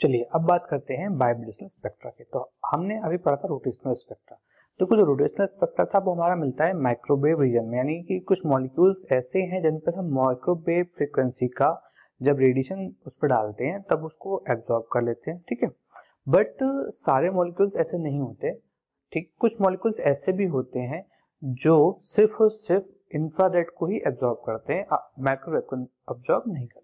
चलिए अब बात करते हैं बाइब्रेशनल स्पेक्ट्रा की। तो हमने अभी पढ़ा था रोटेशनल स्पेक्ट्रा। तो कुछ रोटेशनल स्पेक्ट्रा था वो हमारा मिलता है माइक्रोवेव रीजन में, यानी कि कुछ मॉलिक्यूल्स ऐसे हैं जिन पर हम माइक्रोवेव फ्रीक्वेंसी का जब रेडिएशन उस पर डालते हैं तब उसको एब्जॉर्ब कर लेते हैं, ठीक है। बट सारे मॉलिक्यूल्स ऐसे नहीं होते, ठीक। कुछ मॉलिक्यूल्स ऐसे भी होते हैं जो सिर्फ और सिर्फ इंफ्रारेड को ही एब्जॉर्ब करते हैं, माइक्रोवेव को एब्जॉर्ब नहीं करते।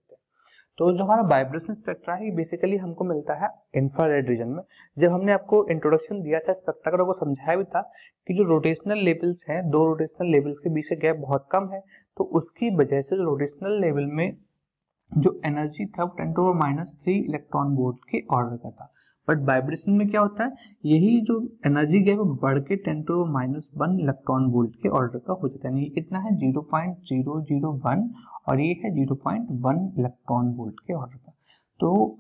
तो जो हमारा वाइब्रेशनल स्पेक्ट्रा है बेसिकली हमको मिलता है इंफ्रारेड रीजन में। जब हमने आपको इंट्रोडक्शन दिया था स्पेक्ट्रा का तो वो समझाया भी था कि जो रोटेशनल लेवल्स हैं, दो रोटेशनल लेवल्स के बीच से गैप बहुत कम है, तो उसकी वजह से रोटेशनल लेवल में जो एनर्जी था वो 10⁻³ इलेक्ट्रॉन वोल्ट के ऑर्डर का था। बट वाइब्रेशन में क्या होता है, यही जो एनर्जी गैप बढ़ के 10⁻⁻1 इलेक्ट्रॉन वोल्ट के ऑर्डर का हो जाता है। ये कितना है 0.001 और ये है 0.1 इलेक्ट्रॉन वोल्ट के ऑर्डर का। तो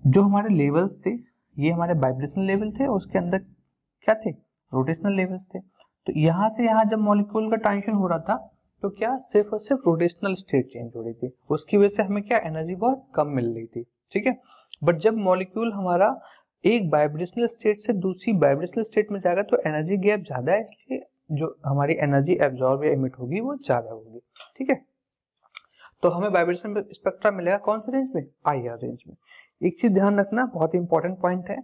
जो हमारे लेवल्स थे ये हमारे वाइब्रेशनल लेवल थे और उसके अंदर क्या थे, रोटेशनल लेवल्स थे। तो यहाँ से यहाँ जब मॉलिक्यूल का ट्रांजिशन हो रहा था तो क्या सिर्फ और सिर्फ रोटेशनल स्टेट चेंज हो रही थी, उसकी वजह से हमें क्या एनर्जी बहुत कम मिल रही थी, ठीक है। बट जब मॉलिक्यूल हमारा एक वाइब्रेशनल स्टेट से दूसरी वाइब्रेशनल स्टेट में जाएगा तो एनर्जी गैप ज्यादा है, इसलिए जो हमारी एनर्जी एब्जॉर्ब या इमिट होगी वो ज्यादा होगी, ठीक है। तो हमें वाइब्रेशन स्पेक्ट्रा मिलेगा कौन से रेंज में, IR रेंज में। एक चीज ध्यान रखना, बहुत ही इंपॉर्टेंट पॉइंट है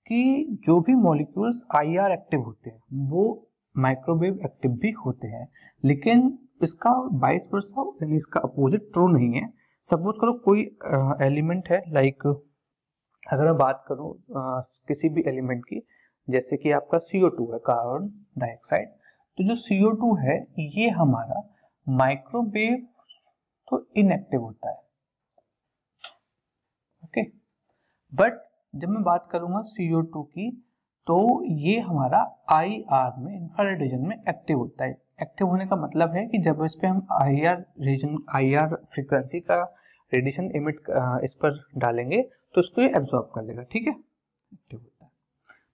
कि जो भी मॉलिक्यूल्स IR एक्टिव होते हैं वो माइक्रोवेव एक्टिव भी होते हैं, लेकिन इसका वाइस वर्सा यानी इसका अपोजिट ट्रू नहीं है। सपोज करो कोई एलिमेंट है, लाइक अगर मैं बात करूं किसी भी एलिमेंट की, जैसे कि आपका CO2 है, कार्बन डाइऑक्साइड। तो जो CO2 है ये हमारा माइक्रोवेव तो इनएक्टिव होता है, ओके। बट जब मैं बात करूंगा CO2 की तो ये हमारा IR में, इंफ्रारेड रीजन में एक्टिव होता है। एक्टिव होने का मतलब है कि जब इस पे हम IR रीजन, IR फ्रीक्वेंसी का रेडिएशन इमिट इस पर डालेंगे तो इसको ये एब्जॉर्ब कर लेगा, ठीक है, एक्टिव होता है।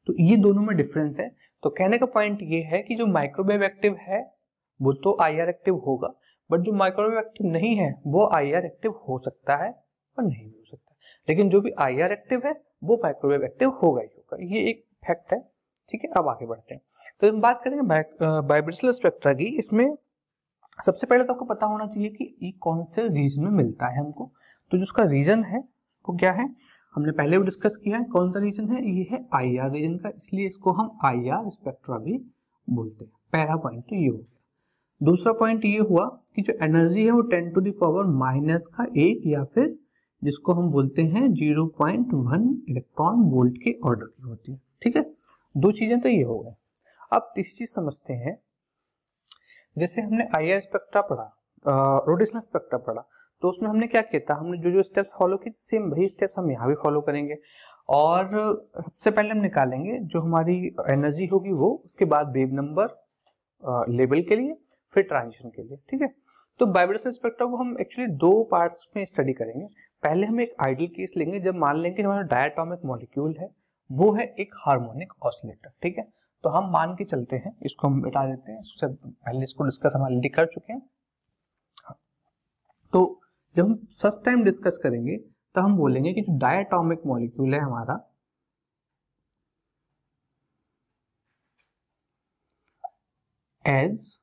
तो ये दोनों में डिफरेंस है। तो कहने का पॉइंट ये है कि जो माइक्रोवेव एक्टिव है वो तो IR एक्टिव होगा, बट जो माइक्रोवेव एक्टिव नहीं है वो IR एक्टिव हो सकता है और नहीं भी हो सकता, लेकिन जो भी IR एक्टिव है वो माइक्रोवेव एक्टिव होगा ही होगा, ये एक फैक्ट है, ठीक है। अब आगे बढ़ते हैं। तो हम बात करेंगे वाइब्रेशनल स्पेक्ट्रा की। इसमें सबसे पहले तो आपको पता होना चाहिए कि ये कौन से रीजन में मिलता है हमको। तो जो उसका रीजन है वो क्या है, हमने पहले भी डिस्कस किया है। कौन सा रीजन है, ये है IR रीजन का, इसलिए इसको हम IR स्पेक्ट्रा भी बोलते हैं। पहला पॉइंट तो ये हो गया। दूसरा पॉइंट ये हुआ कि जो एनर्जी है वो 10⁻⁻1 या फिर जिसको हम बोलते हैं 0.1 इलेक्ट्रॉन वोल्ट के ऑर्डर की होती है, ठीक है। दो चीजें तो ये हो गए। अब तीसरी चीज समझते हैं। जैसे हमने IR स्पेक्ट्रा पढ़ा, रोटेशनल स्पेक्ट्रा पढ़ा, तो उसमें हमने क्या किया था, हमने जो जो स्टेप्स फॉलो किए सेम वही स्टेप्स हम यहाँ भी फॉलो करेंगे। और सबसे पहले हम निकालेंगे जो हमारी एनर्जी होगी वो, उसके बाद वेव नंबर लेवल के लिए, फिर ट्रांजिशन के लिए, ठीक है। तो वाइब्रेशनल स्पेक्ट्रा को हम एक्चुअली दो पार्ट्स में स्टडी करेंगे। पहले हम एक आइडियल केस लेंगे जब मान लेंगे हमारा डायटोमिक मॉलिक्यूल है वो है एक हार्मोनिक ऑसिलेटर, ठीक है। तो हम मान के चलते हैं, इसको हम मिटा देते हैं, इससे पहले इसको डिस्कस हम ऑलरेडी कर चुके हैं। तो जब हम फर्स्ट टाइम डिस्कस करेंगे तो हम बोलेंगे कि जो डायटोमिक मॉलिक्यूल है हमारा एज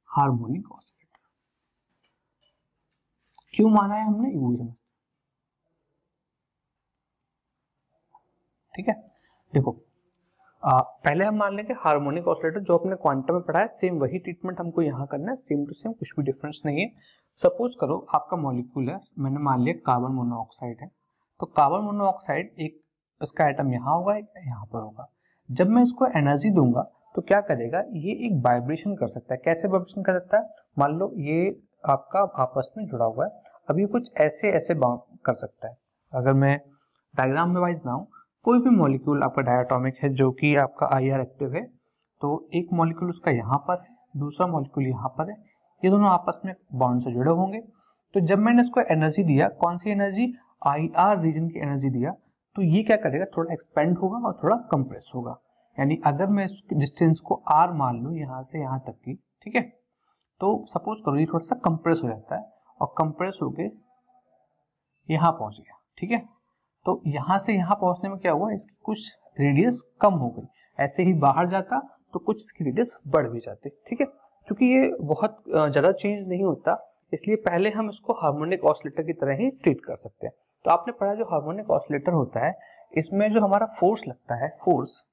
हार्मोनिक ऑसिलेटर। क्यों माना है हमने, वो भी समझते, ठीक है। देखो पहले हम मान लेंगे हार्मोनिक ऑसिलेटर, जो अपने क्वांटम में पढ़ा है सेम वही ट्रीटमेंट हमको यहाँ करना है, सेम टू सेम, कुछ भी डिफरेंस नहीं है। सपोज करो आपका मॉलिक्यूल है, मैंने मान लिया कार्बन मोनोऑक्साइड है। तो कार्बन मोनोऑक्साइड एक, इसका एटम यहाँ होगा, यहाँ पर होगा। जब मैं इसको एनर्जी दूंगा तो क्या करेगा, ये एक वाइब्रेशन कर सकता है। कैसे वाइब्रेशन कर सकता है, मान लो ये आपका आपस में जुड़ा हुआ है, अब ये कुछ ऐसे ऐसे बाउंड कर सकता है। अगर मैं डायग्राम में वाइज बनाऊं, कोई भी मॉलिक्यूल आपका डायटोमिक है जो कि आपका IR एक्टिव है, तो एक मॉलिक्यूल उसका यहाँ पर है, दूसरा मॉलिक्यूल यहाँ पर है, ये दोनों आपस में बॉन्ड से जुड़े होंगे। तो जब मैंने इसको एनर्जी दिया, कौन सी एनर्जी, IR रीजन की एनर्जी दिया, तो ये क्या करेगा, थोड़ा एक्सपेंड होगा और थोड़ा कंप्रेस होगा। यानी अगर मैं इस डिस्टेंस को R मान लूँ यहाँ से यहाँ तक की, ठीक है, तो सपोज करो ये थोड़ा सा कंप्रेस हो जाता है और कंप्रेस होके यहाँ पहुंच गया, ठीक है। तो यहाँ से यहाँ पहुंचने में क्या हुआ, इसकी कुछ रेडियस कम हो गई, ऐसे ही बाहर जाता तो कुछ इसकी रेडियस बढ़ भी जाती, ठीक है। क्योंकि ये बहुत ज़्यादा चेंज नहीं होता, इसलिए पहले हम इसको हार्मोनिक ऑसिलेटर की तरह ही ट्रीट कर सकते हैं। तो आपने पढ़ा जो हार्मोनिक ऑसिलेटर होता है, इसमें जो हमारा फोर्स लगता है, फोर्स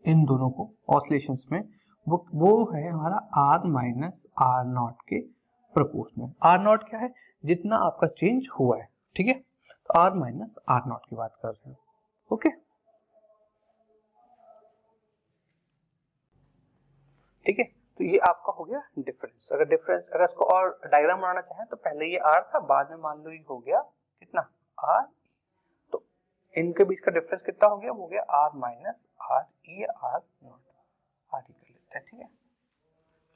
इन दोनों को ऑसिलेशंस में, वो है हमारा R माइनस आर नॉट के प्रोपोर्शनल। आर नॉट क्या है, जितना आपका चेंज हुआ है, ठीक है। तो R माइनस आर नॉट की बात कर रहे हैं, ओके। ठीक है, तो ये आपका हो गया डिफरेंस। अगर इसको और डायग्राम बनाना चाहें तो पहले ये R था, बाद में मान लो ये हो गया कितना R, तो इनके बीच का डिफरेंस कितना हो गया, वो हो गया R माइनस आर, ये R नॉट, R ही कर लेते हैं, ठीक है।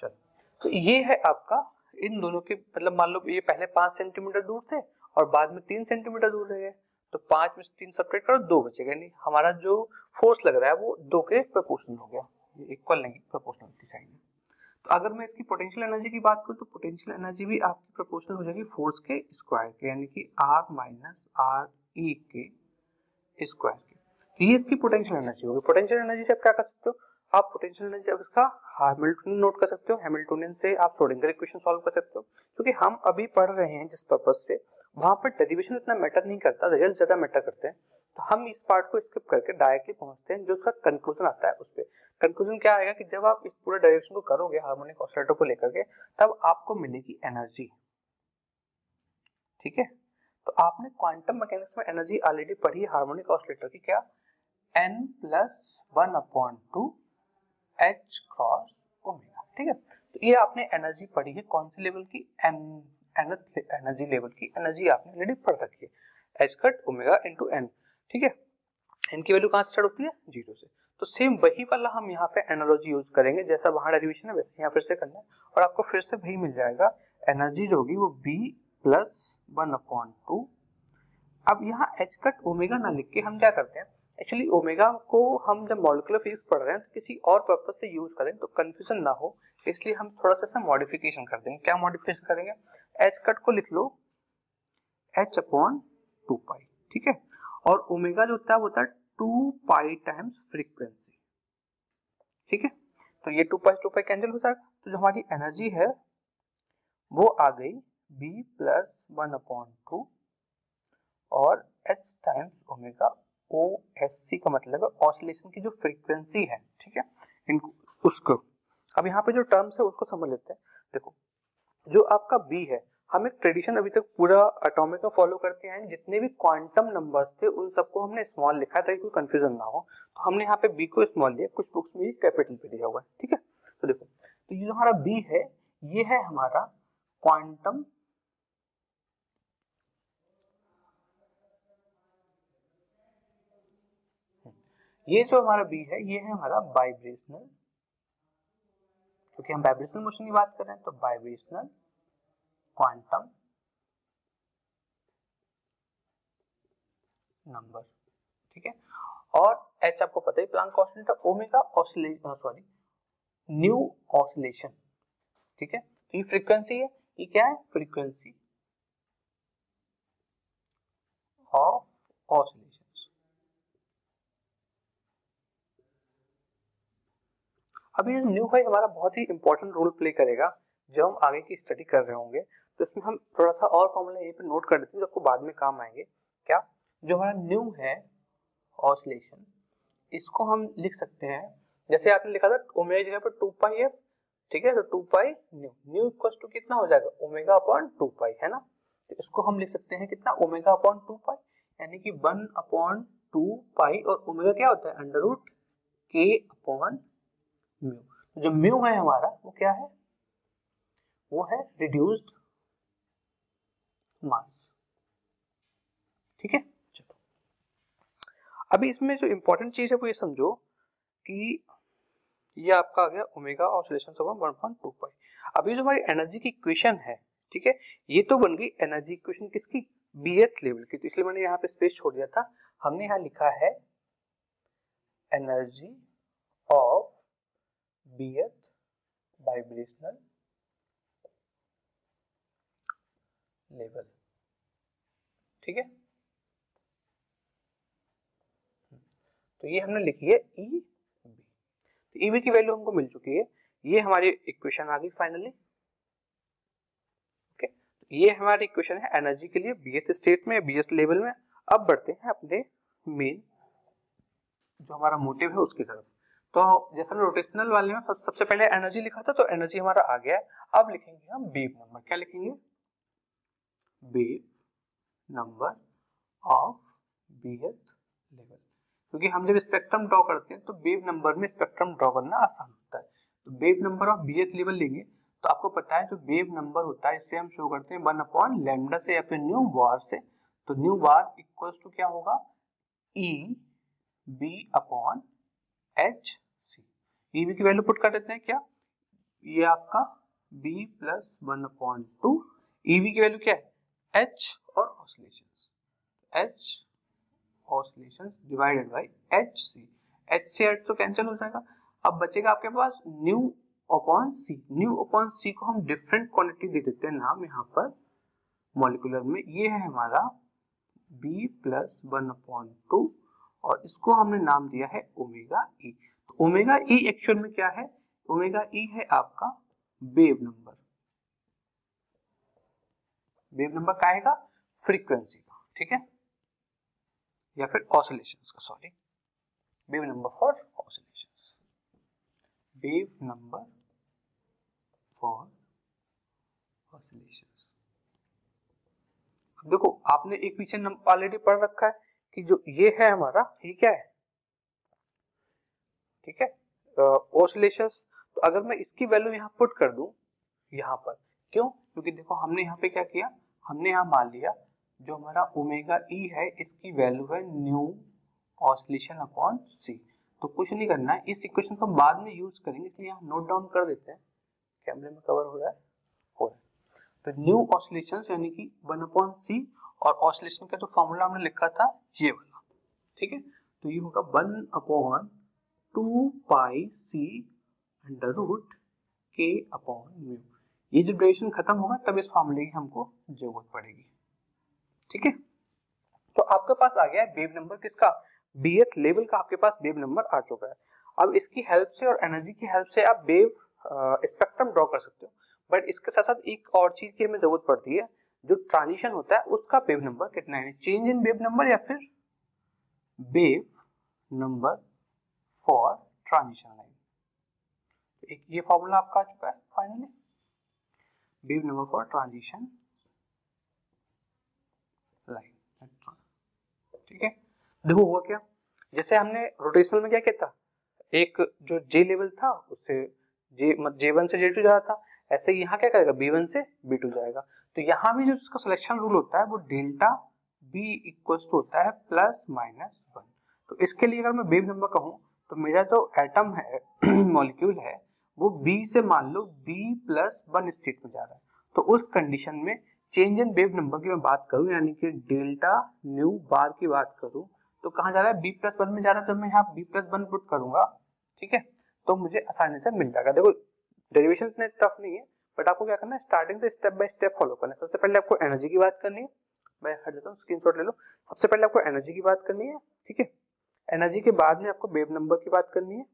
चलो, तो ये है आपका इन दोनों के, मतलब मान लो ये पहले 5 सेंटीमीटर दूर थे और बाद में 3 सेंटीमीटर दूर रहे, तो 5 में से 3 सब्ट्रैक्ट करो, 2 बचेगा, नहीं हमारा जो फोर्स लग रहा है वो 2 के प्रोपोर्शनल हो गया, ये इक्वल नहीं, प्रोपोर्शनल थी साइड में। तो अगर मैं इसकी पोटेंशियल एनर्जी की बात करूं तो पोटेंशियल एनर्जी भी आपकी प्रोपोर्शनल हो जाएगी फोर्स के स्क्वायर के, यानी कि R माइनस आर ई के स्क्वायर के। तो ये इसकी पोटेंशियल एनर्जी होगी। पोटेंशियल एनर्जी से आप क्या कर सकते हो, आप पोटेंशियल एनर्जी अब इसका हैमिल्टनियन नोट कर सकते हो, हैमिल्टनियन से आप श्रोडिंगर इक्वेशन सॉल्व कर सकते हो। क्योंकि हम अभी पढ़ रहे हैं जिस पर्पस से, वहां पर डेरिवेशन इतना मैटर नहीं करता, रिजल्ट ज्यादा मैटर करते हैं, तो हम इस पार्ट को स्किप करके डायरेक्टली पहुंचते हैं जो उसका कंक्लूजन आता है उस पर। कंक्लूजन क्या आएगा कि जब आप इस पूरे डेरिवेशन को करोगे हार्मोनिक ऑसिलेटर को लेकर के, तब आपको मिलेगी एनर्जी, ठीक है। तो आपने क्वांटम मैकेनिक्स में एनर्जी ऑलरेडी पढ़ी है हार्मोनिक ऑसिलेटर की, क्या, n plus 1/2 h cross omega, ठीक है। तो ये आपने एनर्जी पढ़ी है, कौन से लेवल की, nth एनर्जी लेवल की एनर्जी आपने ऑलरेडी पढ़ रखी है, h cut omega into n, ठीक है। n की वैल्यू कहां से स्टार्ट होती है, 0 से। तो सेम वही वाला हम यहाँ पे एनालॉजी यूज करेंगे, जैसा वहां डेरिवेशन है वैसे यहाँ फिर से करना है, और आपको फिर से वही मिल जाएगा, एनर्जी जो होगी वो b प्लस 1/2। अब यहाँ h कट ओमेगा ना लिख के हम क्या करते हैं, एक्चुअली ओमेगा को हम जब मॉलिक्यूलर फिजिक्स पढ़ रहे हैं तो किसी और पर्पस से यूज करें तो कंफ्यूजन ना हो, इसलिए हम थोड़ा सा इसमें मॉडिफिकेशन कर देंगे। क्या मॉडिफिकेशन करेंगे, h कट को लिख लो h/2π, ठीक है। और ओमेगा जो होता है वो होता है 2π टाइम्स फ्रीक्वेंसी, ठीक है। तो ये 2π कैंसिल हो जाएगा, तो जो हमारी एनर्जी है वो आ गई b प्लस 1/2 और h टाइम्स ओमेगा, OSC का मतलब है ऑसिलेशन की जो फ्रीक्वेंसी है, ठीक है, इनको उसको। अब यहाँ पे जो टर्म्स है उसको समझ लेते हैं। देखो, जो आपका b है, हम एक ट्रेडिशन अभी तक पूरा एटॉमिक में फॉलो करते हैं, जितने भी क्वांटम नंबर्स थे उन सबको हमने स्मॉल लिखा था, कोई कंफ्यूजन ना हो, तो हमने यहाँ पे b को स्मॉल लिया, कुछ बुक्स में कैपिटल पे दिया हुआ है, ठीक है। तो देखो, तो ये जो हमारा b है, ये है हमारा क्वांटम ये जो हमारा b है ये है हमारा वाइब्रेशनल, क्योंकि हम वाइब्रेशनल मोशन की बात कर रहे हैं, तो वाइब्रेशनल क्वांटम नंबर, ठीक है। और h आपको पता ही प्लांक कांस्टेंट है, omega oscillation, sorry new oscillation, ठीक है। तो ये फ्रीक्वेंसी है, ये क्या है, फ्रीक्वेंसी ऑफ ऑसिलेशन। अब ये जो न्यू है हमारा बहुत ही इंपॉर्टेंट रोल प्ले करेगा जब हम आगे की स्टडी कर रहे होंगे, तो इसमें हम थोड़ा सा और फॉर्मूला यहीं पे नोट कर देते हैं जो आपको बाद में काम आएंगे। क्या, जो हमारा न्यू है ऑसिलेशन, इसको हम लिख सकते हैं, जैसे आपने लिखा था ओमेगा जगह पर 2πf, ठीक है, तो 2π न्यू, न्यू इक्वल्स टू कितना हो जाएगा, ओमेगा अपॉन 2π, है ना। तो इसको हम लिख सकते हैं कितना, ओमेगा अपॉन 2π, यानी कि 1/2π, और ओमेगा क्या होता है, under root k upon mu. तो जो म्यू है हमारा वो क्या है, वो है रिड्यूस्ड मास, ठीक है। चलो, अभी इसमें जो इंपॉर्टेंट चीज है वो ये समझो कि ये आपका आ गया ओमेगा ऑसिलेशन अपॉन 1/2π। अभी जो हमारी एनर्जी की इक्वेशन है, ठीक है, ये तो बन गई एनर्जी इक्वेशन किसकी, बीएथ लेवल की, तो इसलिए मैंने यहाँ पे स्पेस छोड़ दिया था, हमने यहाँ लिखा है एनर्जी ऑफ बीएथ वाइब्रेशनल लेवल, ठीक है। तो ये हमने लिखी है ई बी। तो ई बी की वैल्यू हमको मिल चुकी है, ये हमारी इक्वेशन आ गई फाइनली। ओके, ये हमारी इक्वेशन है एनर्जी के लिए बीएथ स्टेट में, बीएथ लेवल में। अब बढ़ते हैं अपने मेन जो हमारा मोटिव है उसकी तरफ। तो जैसे हमने रोटेशनल वाले में सबसे पहले एनर्जी लिखा था, तो एनर्जी हमारा आ गया है। अब लिखेंगे हम वेव नंबर। क्या लिखेंगे? वेव नंबर ऑफ बीएथ लेवल। क्योंकि हम जब स्पेक्ट्रम ड्रॉ करते हैं तो वेव नंबर में स्पेक्ट्रम ड्रॉ करना आसान होता है। तो वेव नंबर ऑफ बीएथ लेवल लेंगे तो आपको पता है जो वेव नंबर होता है इससे हम शो करते हैं 1/λ से या फिर न्यू बार से। तो न्यू बार इक्वल्स टू क्या होगा? E B upon H C. E B की वैल्यू पुट कर देते हैं क्या? ये आपका b प्लस 1/2। ई बी की वैल्यू क्या है? h और oscillations, h oscillations divided by H C. H से एच तो कैंसिल हो जाएगा। अब बचेगा आपके पास nu upon C. Nu upon C को हम डिफरेंट क्वांटिटी दे देते हैं नाम यहाँ पर मॉलिक्यूलर में। ये है हमारा b प्लस 1/2 और इसको हमने नाम दिया है ओमेगा ई। तो ओमेगा ई एक्चुअल में क्या है? ओमेगा ई है आपका वेव नंबर। वेव नंबर क्या आएगा? फ्रीक्वेंसी का, ठीक है, या फिर ऑसिलेशंस का, sorry, wave number for oscillations. Wave number for oscillations. देखो आपने एक पीछे ऑलरेडी पढ़ रखा है कि जो ये है हमारा, ये क्या है? ठीक है, ऑसिलेशंस। तो अगर मैं इसकी वैल्यू यहाँ पुट कर दूं यहाँ पर, क्यों? क्योंकि देखो हमने यहाँ पे क्या किया, हमने यहाँ मान लिया जो हमारा ओमेगा ई है इसकी वैल्यू है न्यू ऑसिलेशन अपॉन सी। तो कुछ नहीं करना है, इस इक्वेशन को बाद में यूज करेंगे, इसलिए यहाँ नोट डाउन कर देते हैं। कैमरे में कवर हो रहा है? हो रहा है। तो न्यू ऑसिलेशंस यानी कि 1/c और ऑसिलेशन का जो फॉर्मूला हमने लिखा था ये वाला, ठीक है। तो ये होगा 1/2 पाई सी अंडर रूट के अपॉन म्यू। ये जब डेरिवेशन खत्म होगा तब इस फॉर्मूले की हमको जरूरत पड़ेगी, ठीक है। तो आपके पास आ गया है वेव नंबर किसका? बीएथ लेवल का आपके पास वेव नंबर आ चुका है। अब इसकी हेल्प से और एनर्जी की हेल्प से आप वेव स्पेक्ट्रम ड्रॉ कर सकते हो। बट इसके साथ साथ एक और चीज की हमें जरूरत पड़ती है, जो ट्रांजिशन होता है उसका वेव नंबर कितना है, चेंज इन वेव नंबर या फिर wave number for transition line. तो एक ये फॉर्मूला आपका आ चुका है finally, wave number for transition line, ठीक है। देखो हुआ क्या, जैसे हमने रोटेशनल में क्या किया था, एक जो जे लेवल था उससे J1 से J2 जा रहा था, ऐसे यहाँ क्या करेगा, B1 से B2 जाएगा। तो यहाँ भी जो इसका सिलेक्शन रूल होता है वो डेल्टा B इक्वल्स टू होता है +-1। तो इसके लिए अगर मैं वेव नंबर कहूँ तो मेरा जो एटम है मॉलिक्यूल है वो B से मान लो B+1 स्टेट में जा रहा है। तो उस कंडीशन में चेंज इन वेव नंबर की मैं बात करूं, यानी कि डेल्टा न्यू बार की बात करूं, तो कहां जा रहा है, B+1 में जा रहा है। तो मैं यहाँ B+1 पुट करूंगा, ठीक है, तो मुझे आसानी से मिल जाएगा। देखो डेरिवेशन इतने टफ नहीं है, बट आपको क्या करना है, स्टार्टिंग से स्टेप बाय स्टेप फॉलो करना है। सबसे पहले आपको एनर्जी की बात करनी है, मैं हट जाता हूँ, स्क्रीनशॉट ले लो। सबसे पहले आपको एनर्जी की बात करनी है, ठीक है। एनर्जी के बाद में आपको वेव नंबर की बात करनी है,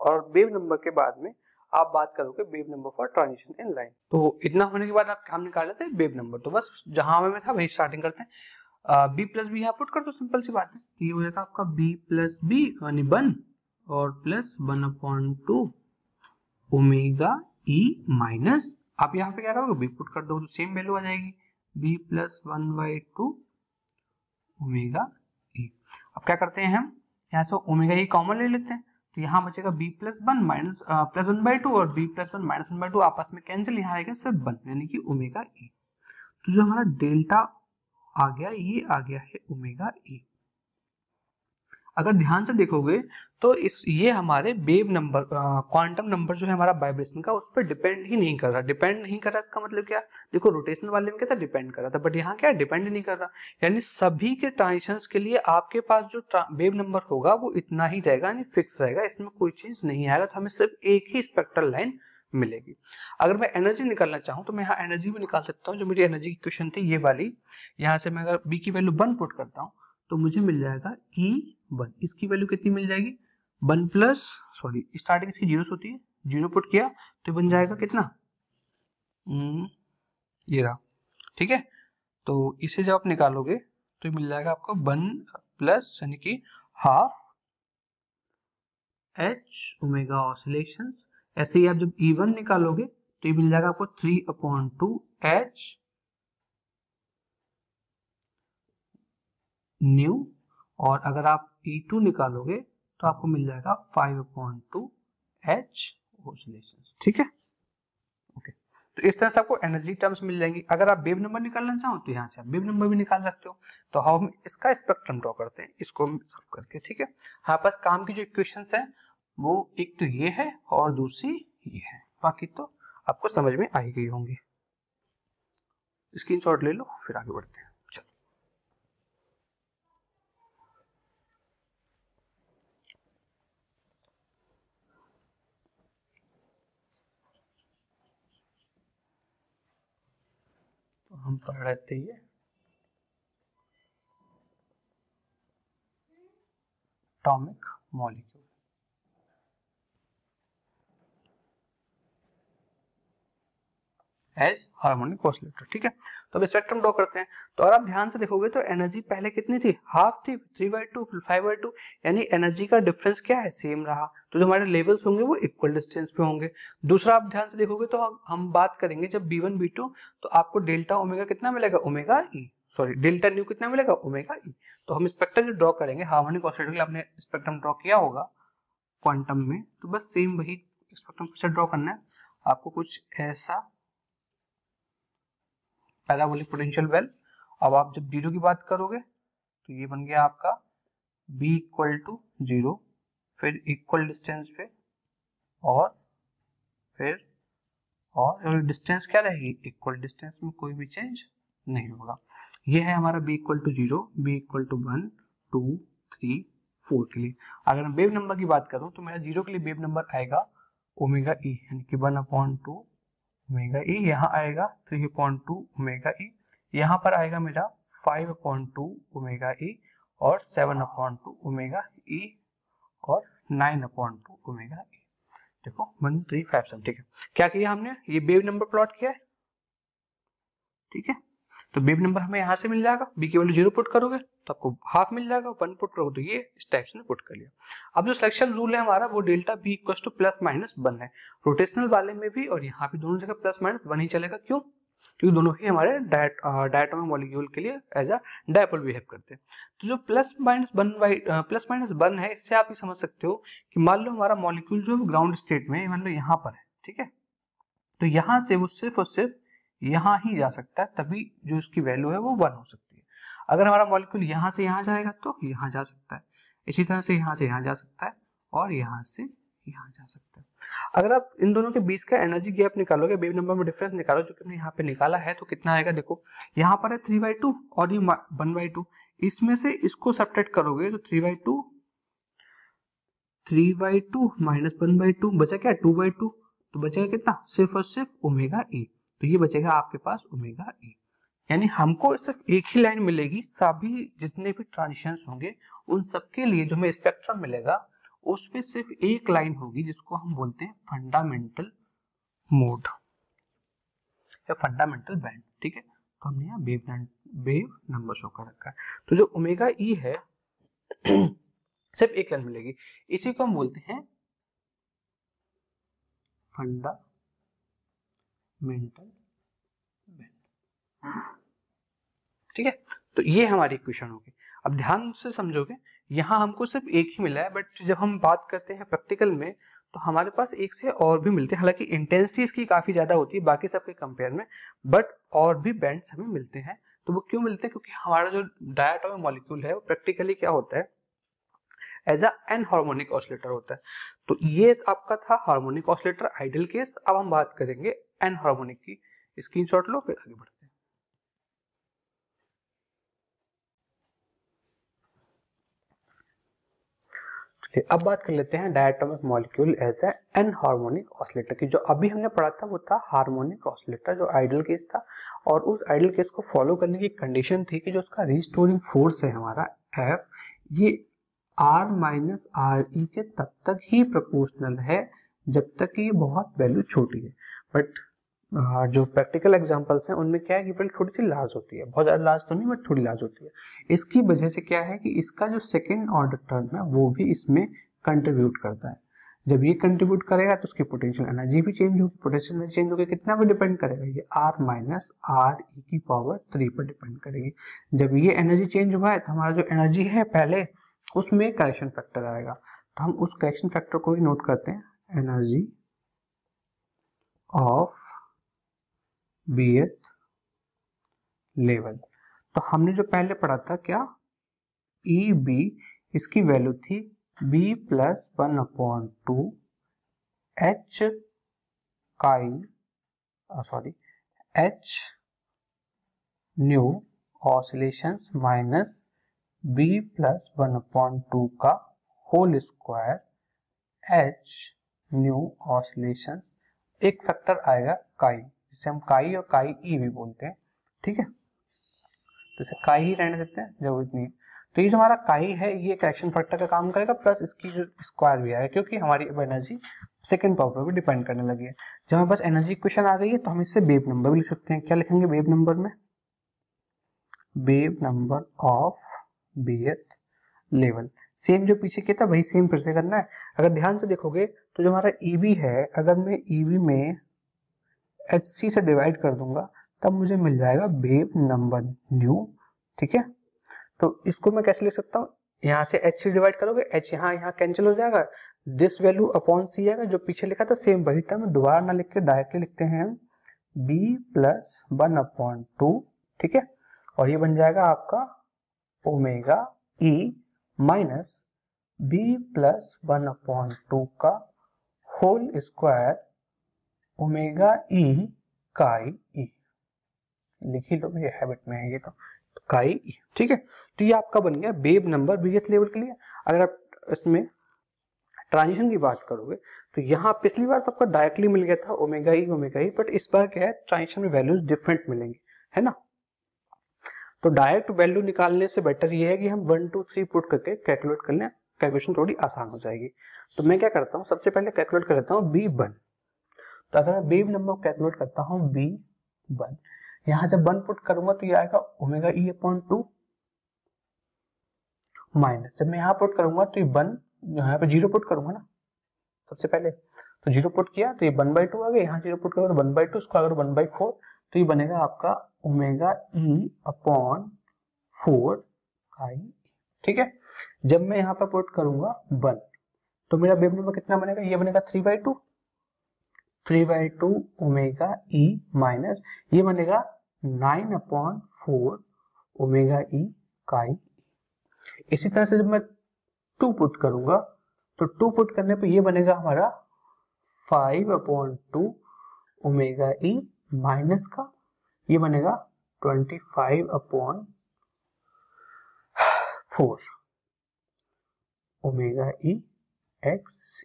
और वेव नंबर के बाद में आप बात करोगे wave number for transition in line. तो इतना होने के बाद आप हम निकाल लेते हैं वेव नंबर। तो बस जहां में था वही स्टार्टिंग करते हैं। B+B यहाँ पुट कर दो, सिंपल सी बात है। तो ये हो जाएगा आपका B+B यानी 1 और +1/2 ओमेगा ई माइनस, आप यहाँ पे क्या करोगे, B पुट कर दो तो सेम वैल्यू आ जाएगी B+1/2 ओमेगा ई। अब क्या करते हैं, हम यहाँ से ओमेगा ई कॉमन ले लेते हैं, तो यहाँ बचेगा B+1 माइनस +1/2 और B+1 -1/2 आपस में कैंसिल, यहाँ आएगा सिर्फ 1 यानी कि ओमेगा ई। तो जो हमारा डेल्टा आ गया ये आ गया है ओमेगा ई। अगर ध्यान से देखोगे तो ये हमारे वेव नंबर क्वांटम नंबर जो है हमारा वाइब्रेशन का, उस पर डिपेंड ही नहीं कर रहा। डिपेंड नहीं कर रहा इसका मतलब क्या, देखो रोटेशनल वाले में क्या था, डिपेंड कर रहा था, बट यहाँ क्या डिपेंड नहीं कर रहा। यानी सभी के ट्रांजिशंस के लिए आपके पास जो वेव नंबर होगा वो इतना ही रहेगा, यानी फिक्स रहेगा, इसमें कोई चेंज नहीं आएगा। तो हमें सिर्फ एक ही स्पेक्ट्रल लाइन मिलेगी। अगर मैं एनर्जी निकालना चाहूँ तो मैं यहाँ एनर्जी भी निकाल सकता हूँ। जो मेरी एनर्जी की इक्वेशन थी ये वाली, यहाँ से मैं अगर B की वैल्यू 1 पुट करता हूँ तो मुझे मिल जाएगा E1। इसकी वैल्यू कितनी मिल जाएगी, 1 प्लस सॉरी स्टार्टिंग इसकी 0 होती है, 0 पुट किया तो बन जाएगा कितना, ये रहा। ठीक है, तो इसे जब आप निकालोगे तो मिल जाएगा आपको 1 प्लस यानी कि हाफ H ओमेगा ऑसिलेशन। ऐसे ही आप जब E1 निकालोगे तो ये मिल जाएगा आपको 3/2 H न्यू, और अगर आप E2 निकालोगे तो आपको मिल जाएगा 5/2 H ऑसिलेशन। ठीक है, ओके। तो इस तरह से आपको एनर्जी टर्म्स मिल जाएंगी। अगर आप वेव नंबर निकालना चाहो तो यहाँ से आप वेव नंबर भी निकाल सकते हो। तो हम इसका स्पेक्ट्रम ड्रॉ करते हैं, इसको करके। ठीक है, हमारे पास काम की जो इक्वेशंस है वो एक तो ये है और दूसरी ये है, बाकी तो आपको समझ में आ ही गई होंगी। स्क्रीनशॉट ले लो, फिर आगे बढ़ते हैं। चलो, तो हम पढ़ रहे थे ये atomic molecule as harmonic oscillator. ठीक है, तो अब स्पेक्ट्रम ड्रॉ करते हैं। तो अगर आप ध्यान से देखोगे तो एनर्जी पहले कितनी थी, हाफ थी, 3/2 5/2, यानी एनर्जी का डिफरेंस क्या है, सेम रहा। तो जो हमारे लेवल्स होंगे वो इक्वल डिस्टेंस पे होंगे। दूसरा आप ध्यान से देखोगे तो हम बात करेंगे जब B1 B2 तो आपको डेल्टा ओमेगा कितना मिलेगा, ओमेगा ई, सॉरी डेल्टा न्यू कितना मिलेगा, ओमेगा ई। तो हम स्पेक्ट्रम जो ड्रॉ करेंगे हार्मोनिक ऑसिलेटर के लिए, आपने स्पेक्ट्रम ड्रॉ किया होगा क्वांटम में, तो बस सेम वही स्पेक्ट्रम से ड्रॉ करना है आपको, कुछ ऐसा पैराबोलिक पोटेंशियल वेल। अब आप जब 0 की बात करोगे तो ये बन गया आपका B = 0, फिर इक्वल डिस्टेंस पे और फिर और डिस्टेंस क्या रहेगी, इक्वल डिस्टेंस में कोई भी चेंज नहीं होगा। ये है हमारा B = 0, B = 1 2 3 4 के लिए। अगर मैं वेव नंबर की बात करूं तो मेरा 0 के लिए वेव नंबर आएगा ओमेगा ई, यानी कि 1/2 ओमेगा ई, यहाँ आएगा 3/2 ओमेगा ई, यहाँ पर आएगा मेरा 5/2 ओमेगा ई और 7/2 ओमेगा ई और 9/2 ओमेगा ई। देखो 1 3 5 7। ठीक है, क्या किया हमने, ये वेव नंबर प्लॉट किया है। ठीक है, तो वेव नंबर हमें यहाँ से मिल जाएगा, बी की वैल्यू 0 पुट करोगे तो आपको हाफ मिल जाएगा, 1 पुट करोगे तो ये इस टाइप से पुट कर लिया। अब जो सिलेक्शन रूल है हमारा वो डेल्टा बी इक्वल्स टू ±1 है, रोटेशनल वाले में भी और यहाँ भी दोनों जगह ±1 ही चलेगा। क्यों, क्योंकि दोनों ही हमारे डायटोमिक मॉलिक्यूल के लिए एज अ डायपोल बिहेव करते हैं। तो जो ±1 है, इससे आप ये समझ सकते हो कि मान लो हमारा मॉलिक्यूल जो है ग्राउंड स्टेट में मान लो यहाँ पर है। ठीक है, तो यहाँ से वो सिर्फ और सिर्फ यहाँ ही जा सकता है, तभी जो इसकी वैल्यू है वो 1 हो सकती है। अगर हमारा मॉलिक्यूल यहाँ से यहाँ जाएगा तो यहाँ जा सकता है, इसी तरह से यहाँ जा सकता है और यहाँ से यहाँ जा सकता है। अगर आप इन दोनों के बीच का एनर्जी गैप निकालोगे, वेव नंबर में डिफरेंस निकालो, जो कि हमने यहाँ पे निकाला है, तो कितना आएगा, देखो यहाँ पर है 3/2 और ये 1/2, इसमें से इसको सब्ट्रैक्ट करोगे तो 3/2 माइनस 1/2 बचा क्या, 2/2, तो बचेगा कितना, सिर्फ और सिर्फ ओमेगा ई। तो ये बचेगा आपके पास ओमेगा ई, यानी हमको सिर्फ एक ही लाइन मिलेगी, सभी जितने भी ट्रांजिशंस होंगे उन सबके लिए जो हमें स्पेक्ट्रम मिलेगा उसमें सिर्फ एक लाइन होगी जिसको हम बोलते हैं फंडामेंटल मोड या फंडामेंटल बैंड। ठीक है, तो हमने यहाँ वेव नंबर शो कर रखा है। तो जो ओमेगा ई है सिर्फ एक लाइन मिलेगी, इसी को हम बोलते हैं फंडामेंटल बैंड। ठीक है, तो ये हमारी इक्वेशन होगी। अब ध्यान से समझोगे, यहाँ हमको सिर्फ एक ही मिला है, बट जब हम बात करते हैं प्रैक्टिकल में तो हमारे पास एक से और भी मिलते हैं। हालांकि इंटेंसिटी इसकी काफी ज्यादा होती है बाकी सबके कंपेयर में, बट और भी बैंड्स हमें मिलते हैं। तो वो क्यों मिलते हैं, क्योंकि हमारा जो डायटोमिक मॉलिक्यूल है वो प्रैक्टिकली क्या होता है, as a anharmonic oscillator होता है। तो ये आपका था हार्मोनिक ऑसिलेटर आइडियल केस। अब हम बात करेंगे एन हार्मोनिक की। स्क्रीनशॉट लो, फिर आगे बढ़ते हैं। अब बात कर लेते हैं diatomic molecule as a anharmonic oscillator की। जो अभी हमने पढ़ा था वो था हार्मोनिक ऑसिलेटर, जो आइडियल केस था, और उस आइडियल केस को फॉलो करने की कंडीशन थी कि जो उसका रिस्टोरिंग फोर्स है हमारा एफ, ये आर माइनस आर ई के तब तक ही प्रोपोर्शनल है जब तक कि ये बहुत वैल्यू छोटी है। बट जो प्रैक्टिकल एग्जांपल्स हैं उनमें क्या है कि वैल्यू थोड़ी सी लार्ज होती है, बहुत ज़्यादा लार्ज तो नहीं बट थोड़ी लार्ज होती है। इसकी वजह से क्या है कि इसका जो सेकेंड ऑर्डर टर्म है वो भी इसमें कंट्रीब्यूट करता है। जब ये कंट्रीब्यूट करेगा तो उसकी पोटेंशियल एनर्जी भी चेंज होगी। पोटेंशियल एनर्जी चेंज होगी कितना पर डिपेंड करेगा, ये आर माइनस आर ई की पावर 3 पर डिपेंड करेगी। जब ये एनर्जी चेंज हुआ है तो हमारा जो एनर्जी है पहले उसमें करेक्शन फैक्टर आएगा, तो हम उस करेक्शन फैक्टर को ही नोट करते हैं, एनर्जी ऑफ bth लेवल। तो हमने जो पहले पढ़ा था क्या, ई बी, इसकी वैल्यू थी b plus 1/2 h h new oscillations minus b plus 1/2 का whole square h new oscillations, एक फैक्टर आएगा काई, जिसे हम काई और काई ई भी बोलते हैं, ठीक है। तो इसे काई ही रहने देते हैं, जरूरत नहीं है। तो ये जो हमारा काई है ये करेक्शन फैक्टर का काम करेगा, प्लस इसकी जो स्क्वायर भी आएगा, क्योंकि हमारी एनर्जी सेकंड पावर पर भी डिपेंड करने लगी है। जब हमारे पास एनर्जी इक्वेशन आ गई है तो हम इससे वेव नंबर भी लिख सकते हैं। क्या लिखेंगे वेव नंबर में, wave number of bth level. Same जो पीछे किया था वही सेम फिर से करना है। अगर ध्यान से देखोगे तो जो हमारा EB है, अगर मैं EB में HC से डिवाइड कर दूंगा तब मुझे मिल जाएगा वेव नंबर न्यू, ठीक है। तो इसको मैं कैसे लिख सकता हूँ, यहाँ से H से डिवाइड करोगे, H यहाँ कैंसिल हो जाएगा, दिस वैल्यू अपॉन C आएगा, जो पीछे लिखा था सेम वही टर्म दोबारा ना लिख के डायरेक्टली लिखते हैं हम B प्लस 1/2, ठीक है। और ये बन जाएगा आपका omega E minus b plus 1/2 का होल स्क्वायर ओमेगा ई काई ई, लिख ही लो, मेरे हैबिट में है ये तो काई ई, ठीक है। तो ये आपका बन गया वेव नंबर bth लेवल के लिए। अगर आप इसमें ट्रांजिशन की बात करोगे तो यहाँ पिछली बार तो आपका डायरेक्टली मिल गया था ओमेगा ई, बट इस बार क्या है, ट्रांजिशन में वैल्यूज डिफरेंट मिलेंगी, है ना। तो डायरेक्ट वैल्यू निकालने से बेटर ये है कि हम 1 2 3 पुट करके कैलकुलेट कर लें, कैलकुलेशन थोड़ी आसान हो जाएगी। तो मैं क्या करता हूँ, सबसे पहले कैलकुलेट कर लेता हूँ B1। तो अगर मैं वेव नंबर कैलकुलेट करता हूँ B1, यहाँ जब 1 पुट करूंगा तो ये आएगा ओमेगा E/2 माइनस, जब मैं यहाँ पुट करूंगा तो ये 1, यहाँ पे 0 पुट करूंगा ना सबसे पहले, तो 0 पुट किया तो ये 1/2 आ गया, यहाँ 0 पुट करूंगा तो 1/2, इसको अगर 1/4 तो ये बनेगा आपका ओमेगा E/4 काई, ठीक है। जब मैं यहाँ पर पुट करूंगा 1 तो मेरा वेव नंबर कितना बनेगा, ये बनेगा 3/2 ओमेगा E माइनस ये बनेगा 9/4 ओमेगा E काई। इसी तरह से जब मैं 2 पुट करूंगा तो 2 पुट करने पे ये बनेगा हमारा 5/2 ओमेगा E माइनस का ये बनेगा 25/4 ओमेगा E एक्स,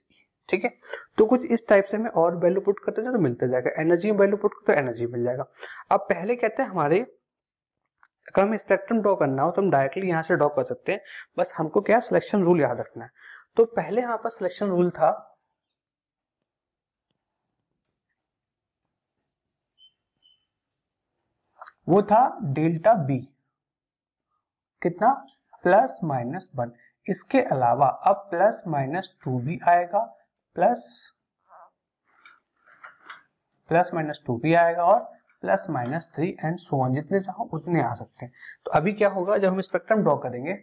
ठीक है। तो कुछ इस टाइप से मैं और वैल्यू पुट करते जाए तो मिलता जाएगा, एनर्जी में वैल्यू पुट करते तो एनर्जी मिल जाएगा। अब पहले कहते हैं हमारे अगर हमें स्पेक्ट्रम ड्रॉ करना हो तो हम डायरेक्टली यहाँ से ड्रॉ कर सकते हैं, बस हमको क्या सिलेक्शन रूल याद रखना है। तो पहले यहाँ पर सिलेक्शन रूल था, वो था डेल्टा बी कितना +-1। इसके अलावा अब +-2 भी आएगा, +-2 भी आएगा और +-3 एंड सो ऑन, जितने चाहो उतने आ सकते हैं। तो अभी क्या होगा, जब हम स्पेक्ट्रम ड्रॉ करेंगे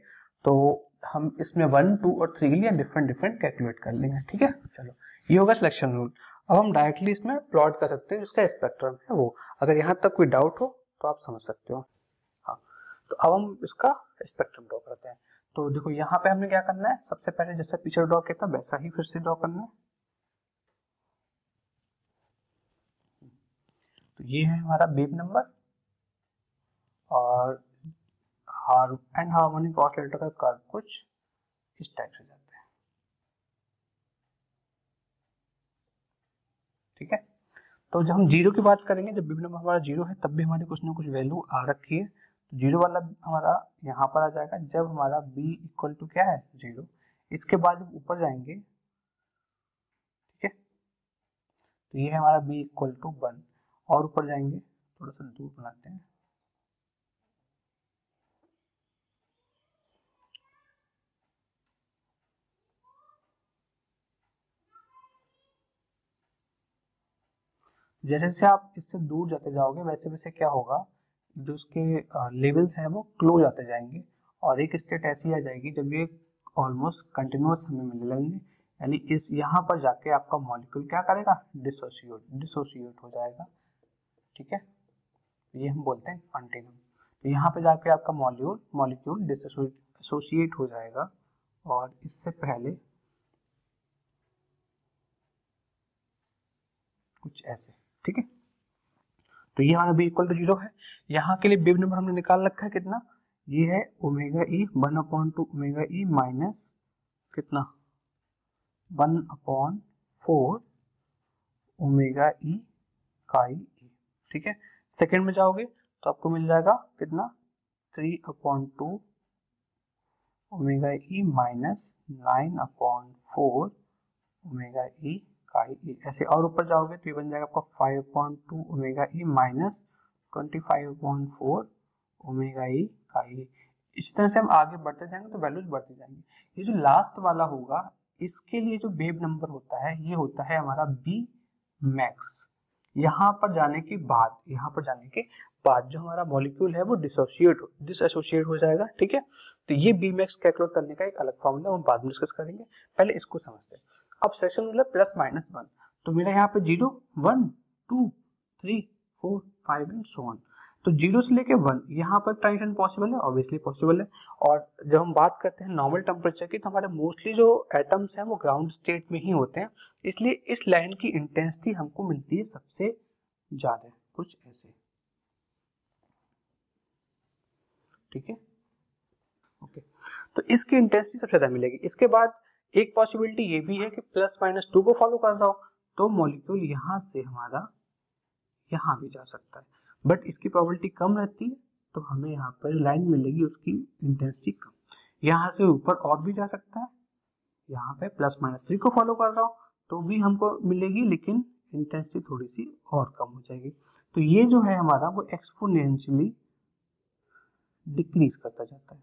तो हम इसमें 1 2 और 3 के लिए डिफरेंट कैलकुलेट कर लेंगे, ठीक है। चलो ये होगा सिलेक्शन रूल। अब हम डायरेक्टली इसमें प्लॉट कर सकते हैं जिसका स्पेक्ट्रम है वो। अगर यहाँ तक कोई डाउट हो तो आप समझ सकते हो। हाँ, तो अब हम इसका स्पेक्ट्रम ड्रॉ करते हैं। तो देखो यहाँ पे हमने क्या करना है, सबसे पहले जैसा पिक्चर ड्रॉ किया था वैसा ही फिर से ड्रॉ करना है। तो ये है हमारा वेव नंबर और एनहार्मोनिक ऑसिलेटर का कर्व कुछ इस टाइप से जाता है। ठीक है। तो जब हम जीरो की बात करेंगे, जब बेब नंबर हमारा जीरो है तब भी हमारी कुछ ना कुछ वैल्यू आ रखी है, तो जीरो वाला हमारा यहाँ पर आ जाएगा जब हमारा बी इक्वल टू क्या है जीरो। इसके बाद जब ऊपर जाएंगे, ठीक है, तो ये है हमारा बी इक्वल टू 1, और ऊपर जाएंगे, थोड़ा सा दूर बनाते हैं, जैसे जैसे आप इससे दूर जाते जाओगे वैसे वैसे क्या होगा, जो उसके लेवल्स हैं वो क्लोज आते जाएंगे, और एक स्टेट ऐसी आ जाएगी जब ये ऑलमोस्ट कंटिन्यूअस हमें मिलने लगेंगे, यानी इस यहाँ पर जाके आपका मॉलिक्यूल क्या करेगा, डिसोसिएट हो जाएगा, ठीक है, ये हम बोलते हैं कंटिन्यूम। तो यहाँ पे जाके आपका मॉलिक्यूल डिसोसिएट हो जाएगा, और इससे पहले कुछ ऐसे, ठीक है। तो ये हमारा बी इक्वल टू जीरो है। यहाँ के लिए बेब नंबर हमने निकाल रखा है कितना, ये है ओमेगा ई 1/2 ओमेगा ई माइनस कितना 1/4 ओमेगा ई काई ई, ठीक है। सेकेंड में जाओगे तो आपको मिल जाएगा कितना 3/2 ओमेगा ई माइनस 9/4 ओमेगा ई काई ई, ऐसे और ऊपर जाओगे तो ये बन जाएगा आपका 5/2 ओमेगा ई माइनस 25/4 ओमेगा ई काई ई। इसी तरह से हम आगे बढ़ते जाएंगे तो वैल्यूज बढ़ती जाएंगी। ये जो लास्ट वाला होगा इसके लिए जो बेब नंबर होता है ये होता है हमारा बी मैक्स। यहाँ पर जाने के बाद जो हमारा मॉलिक्यूल है वो डिसोसिएट हो जाएगा, ठीक है। तो ये बी मैक्स कैलकुलेट करने का एक अलग फॉर्मूला हम बाद में डिस्कस करेंगे, पहले इसको समझते हैं। अब सेक्शन रूल है +-1, तो मेरा यहाँ पे 0 1 2 3 4 5 एंड सो ऑन, तो 0 से लेके 1 यहाँ पर ट्रांजिशन पॉसिबल है, ऑब्वियसली पॉसिबल है। और जब हम बात करते हैं नॉर्मल टेम्परेचर की तो हमारे मोस्टली जो एटम्स हैं वो ग्राउंड स्टेट में ही होते हैं, इसलिए इस लाइन की इंटेंसिटी हमको मिलती है सबसे ज्यादा, कुछ ऐसे, ठीक है, ओके। तो इसकी इंटेंसिटी सबसे ज्यादा मिलेगी। इसके बाद एक पॉसिबिलिटी ये भी है कि +-2 को फॉलो कर रहा हो तो मॉलिक्यूल यहाँ से हमारा यहाँ भी जा सकता है, बट इसकी प्रोबेबिलिटी कम रहती है, तो हमें यहाँ पर लाइन मिलेगी उसकी इंटेंसिटी कम। यहाँ से ऊपर और भी जा सकता है, यहाँ पे +-3 को फॉलो कर रहा हो तो भी हमको मिलेगी, लेकिन इंटेंसिटी थोड़ी सी और कम हो जाएगी। तो ये जो है हमारा वो एक्सपोनेंशियली डिक्रीज करता जाता है,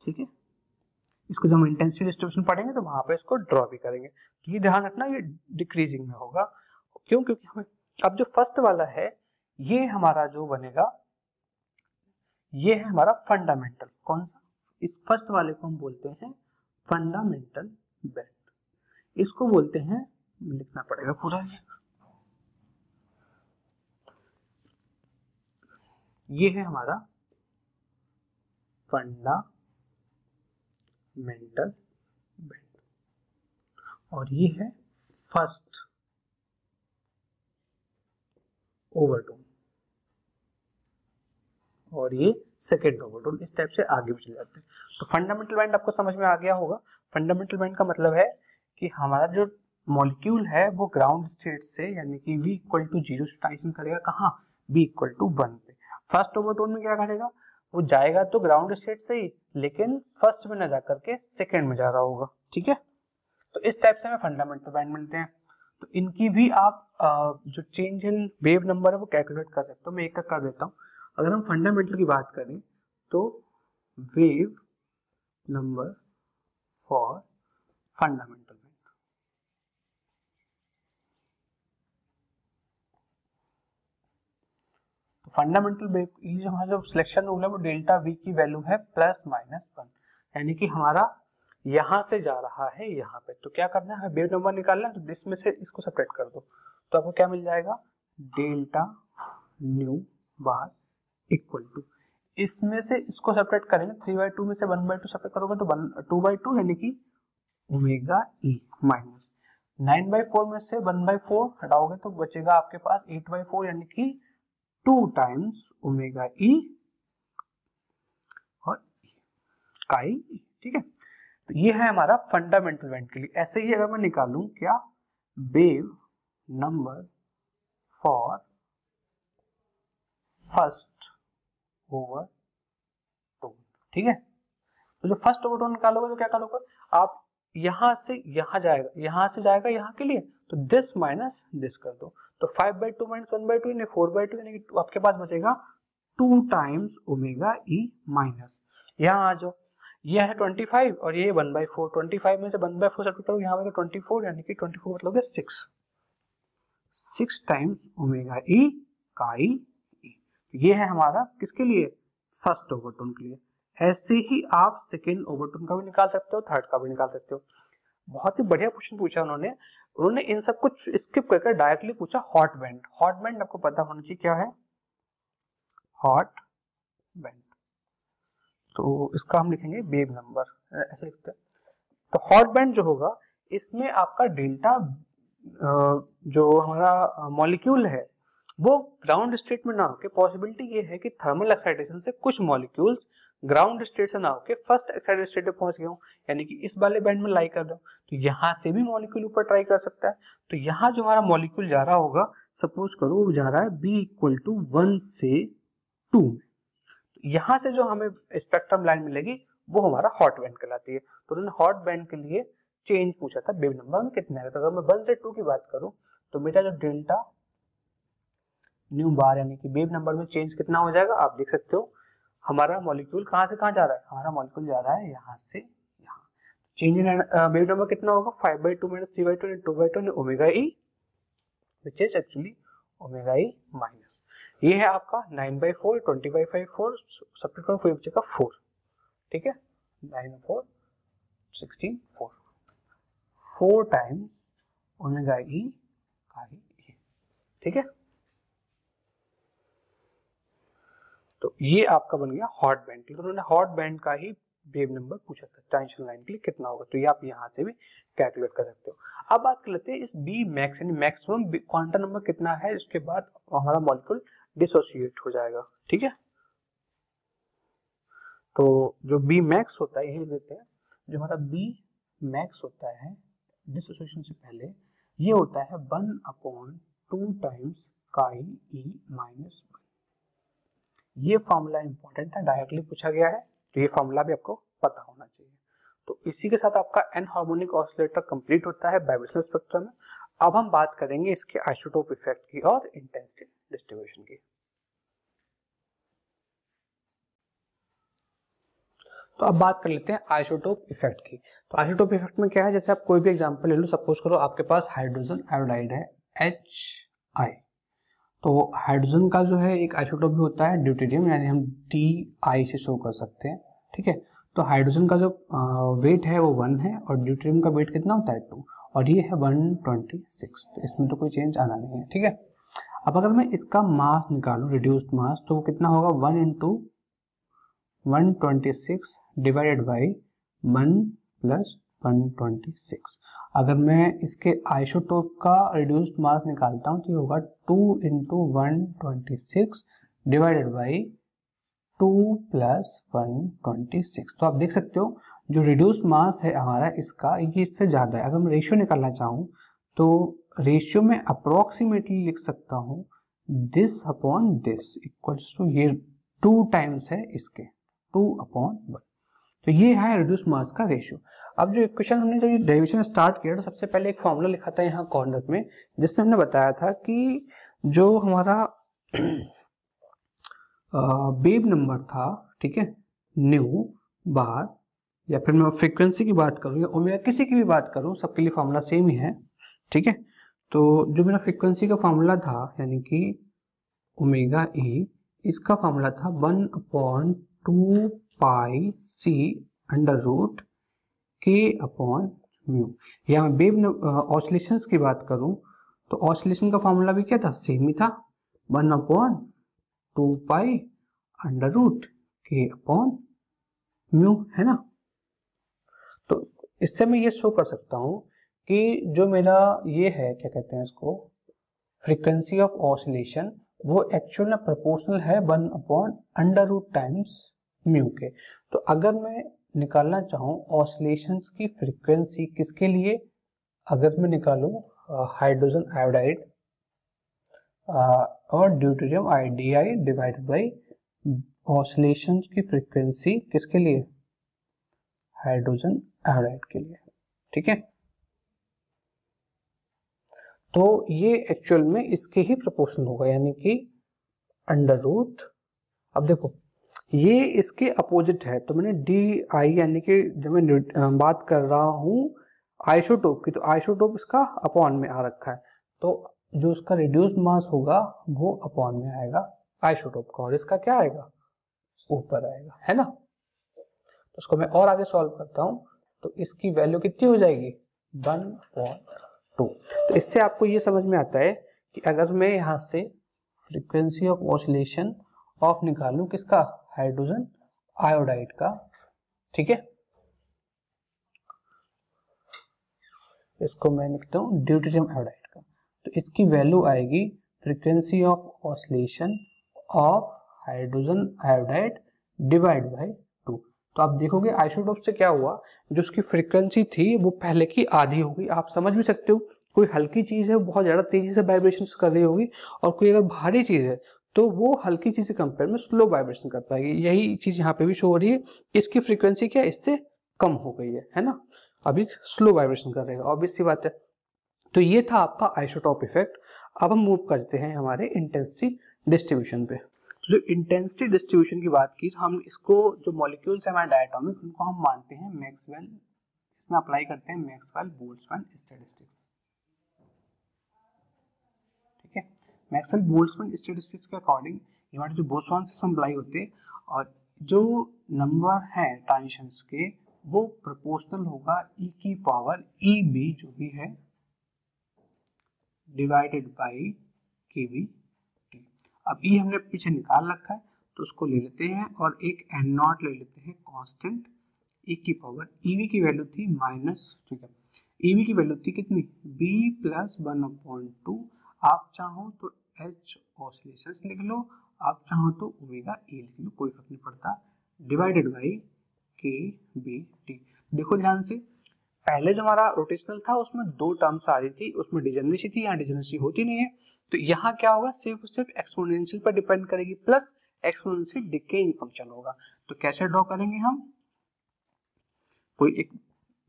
ठीक है। इसको जब हम इंटेंसिटी डिस्ट्रीब्यूशन पढ़ेंगे तो वहां पे इसको ड्रॉ भी करेंगे, तो ये ध्यान रखना ये डिक्रीजिंग में होगा। क्यों, क्योंकि हमें अब जो फर्स्ट वाला है ये हमारा जो बनेगा ये है हमारा फंडामेंटल, कौन सा, इस फर्स्ट वाले को हम बोलते हैं फंडामेंटल बैंड, इसको बोलते हैं, लिखना पड़ेगा पूरा, ये है हमारा फंडामेंटल बैंड, और ये है फर्स्ट ओवरटोन, और ये सेकेंड ओवरटोन, इस टाइप से आगे भी चले जाते हैं। तो फंडामेंटल बैंड आपको समझ में आ गया होगा। फंडामेंटल बैंड का मतलब है कि हमारा जो मॉलिक्यूल है वो ग्राउंड स्टेट से यानी कि V = 0 से ट्रांजिशन करेगा कहाँ, B = 1 पे। फर्स्ट ओवरटोन में क्या करेगा, वो जाएगा तो ग्राउंड स्टेट से ही, लेकिन फर्स्ट में न जा करके सेकेंड में जा रहा होगा, ठीक है। तो इस टाइप से हमें फंडामेंटल बैंड मिलते हैं। तो इनकी भी आप जो चेंज इन वेव नंबर है वो कैलकुलेट कर सकते हो। मैं एक कर देता हूँ। अगर हम फंडामेंटल की बात करें तो wave number for fundamental band, तो फंडामेंटल वेव ये जो हमारा जो सिलेक्शन रूल है वो डेल्टा V की वैल्यू है +-1, यानी कि हमारा यहाँ से जा रहा है यहाँ पे, तो क्या करना है, वेव नंबर निकालना है, तो इसमें से इसको सेपरेट कर दो, तो आपको क्या मिल जाएगा, delta nu bar equal to, इसमें से इसको सेपरेट करेंगे, 3/2 में से 1/2 सेपरेट करोगे तो 2/2 यानी कि ओमेगा ई माइनस 9/4 में से 1/4 हटाओगे तो बचेगा आपके पास 8/4 यानी कि 2 टाइम्स ओमेगा ई और काई ई, ठीक है। तो ये है हमारा फंडामेंटल बैंड के लिए। ऐसे ही अगर मैं निकालूं क्या wave number for first overtone. ठीक है, तो जो फर्स्ट ओवरटोन निकालोगे तो क्या निकालोगे आप, यहां से यहां जाएगा, यहां से जाएगा यहाँ के लिए, तो दिस माइनस दिस कर दो, तो 5/2 माइनस 1/2 यानी 4/2 यानी कि आपके पास बचेगा 2 टाइम्स ओमेगा ई माइनस। यहाँ आ जाओ, ये है 25 और ये 1/4, 25 में से 1/4 सब करो, यहाँ पे 24 यानी कि 24 मतलब 6 टाइम्स ओमेगा ई का ई। ये है हमारा किसके लिए, फर्स्ट ओवरटोन के लिए। ऐसे ही आप सेकेंड ओवरटोन का भी निकाल सकते हो, थर्ड का भी निकाल सकते हो। बहुत ही बढ़िया क्वेश्चन पूछा उन्होंने इन सब कुछ स्किप करके डायरेक्टली पूछा हॉट बैंड। हॉट बैंड आपको पता होना चाहिए क्या है, हॉट बैंड, तो इसका हम लिखेंगे वेव नंबर, ऐसे लिखते हैं। तो हॉट बैंड जो होगा इसमें आपका डेल्टा जो हमारा मॉलिक्यूल है वो ग्राउंड स्टेट में ना होके, पॉसिबिलिटी ये है कि थर्मल एक्साइटेशन से कुछ मॉलिक्यूल्स ग्राउंड स्टेट से ना होके फर्स्ट एक्साइटेड स्टेट पे पहुंच गए हो, यानी कि इस वाले बैंड में लाई कर रहे हो, तो यहाँ से भी मॉलिक्यूल ऊपर ट्राई कर सकता है। तो यहाँ जो हमारा मॉलिक्यूल जा रहा होगा, सपोज करो वो जा रहा है b = 1 से 2 में, तो यहाँ से जो हमें स्पेक्ट्रम लाइन मिलेगी वो हमारा हॉट बैंड कहलाती है। तो उन्होंने हॉट बैंड के लिए चेंज पूछा था वेव नंबर में कितना है। तो अगर मैं 1 से 2 की बात करूं तो मेरा जो डेल्टा न्यू बार यानी कि वेव नंबर में चेंज कितना हो जाएगा, आप देख सकते हो हमारा मॉलिक्यूल कहाँ से कहाँ जा रहा है, हमारा मॉलिक्यूल जा रहा है यहाँ से यहाँ। चेंज इन वेव नंबर कितना होगा, 5/2 माइनस 3/2 यानी 2/2 omega E, which is actually omega E minus. ये है आपका 9/4, 20/4, सब्ट्रैक्ट करो 4 बचेगा 4। ठीक है, 9 और 4 16, 4 टाइम्स ओमेगा ई का ई। ठीक है, तो ये आपका बन गया हॉट बैंड। तो उन्होंने हॉट बैंड का ही वेव नंबर पूछा था ट्रांजिशन लाइन के लिए कितना होगा, तो ये आप यहाँ से भी कैलकुलेट कर सकते हो। अब बात कर लेते हैं इस बी मैक्स यानी मैक्सिमम क्वांटम नंबर कितना है, इसके बाद हमारा मॉलिक्यूल डिसोसिएट हो जाएगा। ठीक है, तो जो बी मैक्स होता है यही देते हैं, जो हमारा बी मैक्स होता है डिसोसिएशन से पहले, ये होता है 1/2 टाइम्स काई ई माइनस 1। ये फॉर्मूला इंपॉर्टेंट है, डायरेक्टली पूछा गया है, तो ये फॉर्मूला भी आपको पता होना चाहिए। तो इसी के साथ आपका एन हार्मोनिक ऑसिलेटर कंप्लीट होता है वाइब्रेशनल स्पेक्ट्रम में। अब हम बात करेंगे इसके आइसोटोप इफेक्ट की और इंटेंसिटी डिस्ट्रीब्यूशन की। तो अब बात कर लेते हैं आइसोटोप इफेक्ट की। तो आइसोटोप इफेक्ट में क्या है, जैसे आप कोई भी एग्जांपल ले लो, सपोज करो आपके पास हाइड्रोजन आयोडाइड है HI, तो हाइड्रोजन का जो है एक आइसोटोप भी होता है ड्यूटेरियम, यानी हम Ti से शो कर सकते हैं। ठीक है, तो हाइड्रोजन का जो वेट है वो 1 है और ड्यूटेरियम का वेट कितना होता है 2, और ये है 126, तो इसमें तो कोई चेंज आना नहीं है। ठीक है, अब अगर मैं इसका मास निकालूं, रिड्यूस्ड मास, तो वो कितना होगा 1 × 126 डिवाइडेड बाई 1 + 126। अगर मैं इसके आइसोटोप का रिड्यूस्ड मास निकालता हूं तो ये होगा 2 × 126 डिवाइडेड बाई 2 + 126। तो आप देख सकते हो जो रिड्यूस्ड मास है हमारा इसका, ये इससे ज्यादा है। अगर मैं रेशियो निकालना चाहूँ तो रेशियो में अप्रोक्सीमेटली लिख सकता हूँ this upon this equals to, ये 2 टाइम्स है इसके, 2/1। तो ये है रिड्यूस्ड मास का रेशियो। अब जो इक्वेशन हमने जब ये डेरिवेशन स्टार्ट किया तो सबसे पहले एक फॉर्मूला लिखा था यहाँ कॉर्नर में, जिसमें हमने बताया था कि जो हमारा वेव नंबर था, ठीक है, न्यू बार, या फिर मैं फ्रीक्वेंसी की बात करूँ या ओमेगा किसी की भी बात करूँ, सबके लिए फॉर्मूला सेम ही है। ठीक है, तो जो मेरा फ्रीक्वेंसी का फॉर्मूला था यानी कि ओमेगा ई, इसका फॉर्मूला था 1/2 पाई c √ k/μ। या मैं वेव ऑसिलेशंस की बात करूं तो ऑसिलेशन का फॉर्मूला भी क्या था, सेम ही था, 1/2 पाई √ k/μ, है ना। तो इससे मैं ये शो कर सकता हूं कि जो मेरा ये है, क्या कहते हैं इसको, फ्रीक्वेंसी ऑफ ऑसिलेशन, वो एक्चुअल में प्रोपोर्शनल है 1/√μ के। तो अगर मैं निकालना चाहूँ ऑसिलेशंस की फ्रीक्वेंसी किसके लिए, अगर मैं निकालूं हाइड्रोजन आयोडाइड और deuterium IDI divided by oscillation की फ्रीक्वेंसी किसके लिए, हाइड्रोजन आयोडाइड के लिए, ठीक है। तो ये एक्चुअल में इसके ही प्रोपोर्शनल होगा, यानी कि अंडर रूट, अब देखो ये इसके अपोजिट है, तो मैंने डी आई यानी कि जब मैं बात कर रहा हूँ आइसोटोप की, तो आइसोटोप इसका अपॉन में आ रखा है, तो जो उसका रिड्यूस्ड मास होगा वो अपॉन में आएगा आइसोटोप का, और इसका क्या आएगा, ऊपर आएगा, है ना। तो उसको मैं और आगे सॉल्व करता हूँ, तो इसकी वैल्यू कितनी हो जाएगी, 1/2। तो इससे आपको ये समझ में आता है कि अगर मैं यहाँ से फ्रीक्वेंसी ऑफ ऑसिलेशन ऑफ निकालूं किसका, हाइड्रोजन आयोडाइड का, ठीक है, इसको मैं लिखता हूँ ड्यूटेरियम आयोडाइड का, तो इसकी वैल्यू आएगी frequency of oscillation of hydrogen iodide divide by 2। तो आप देखोगे आइसोटोप से क्या हुआ, जो उसकी फ्रीक्वेंसी थी वो पहले की आधी हो गई। आप समझ भी सकते हो, कोई हल्की चीज है वो बहुत ज्यादा तेजी से वाइब्रेशंस कर रही होगी, और कोई अगर भारी चीज है तो वो हल्की चीज से कंपेयर में स्लो वाइब्रेशन कर पाएगी। यही चीज यहाँ पे भी शो हो रही है, इसकी फ्रीक्वेंसी क्या इससे कम हो गई है ना, अभी स्लो वाइब्रेशन कर रहेगा, ऑब्वियस सी बात है। तो ये था आपका आइसोटोप इफेक्ट। अब हम मूव करते हैं हमारे इंटेंसिटी डिस्ट्रीब्यूशन पे। तो जो इंटेंसिटी डिस्ट्रीब्यूशन की बात की, हम इसको जो मॉलिक्यूल्स है हमारे डायटोमिक, उनको हम मानते हैं मैक्सवेल, इसमें अप्लाई करते हैं मैक्सवेल बोल्ट्जमैन स्टैटिस्टिक्स, ठीक है। मैक्सवेल बोल्ट्जमैन स्टैटिस्टिक्स के अकॉर्डिंग हमारे जो बोसॉन सिस्टम अप्लाई होते हैं, और जो नंबर है ट्रांजिशंस के वो प्रोपोर्शनल होगा e की पावर EB जो भी है डिवाइडेड बाई KB। अब E हमने पीछे निकाल रखा है, तो उसको ले लेते हैं और एक N0 ले लेते हैं कांस्टेंट, E की पावर EB की वैल्यू थी माइनस, ठीक है, EB की वैल्यू थी कितनी, B प्लस 1/2। आप चाहो तो H ऑसिलेशंस लिख लो, आप चाहो तो ओमेगा E लिख लो, कोई फर्क नहीं पड़ता, डिवाइडेड बाई KBT। देखो ध्यान से, पहले जो हमारा रोटेशनल था उसमें 2 टर्म्स आ रही थी, उसमें डिजनरेसी थी, यहाँ डिजनरेसी होती नहीं है, तो यहाँ क्या होगा, सिर्फ एक्सपोनेंशियल पर डिपेंड करेगी, प्लस एक्सपोनेंशियल डिकेइंग फंक्शन होगा। तो कैसे ड्रॉ करेंगे हम, कोई एक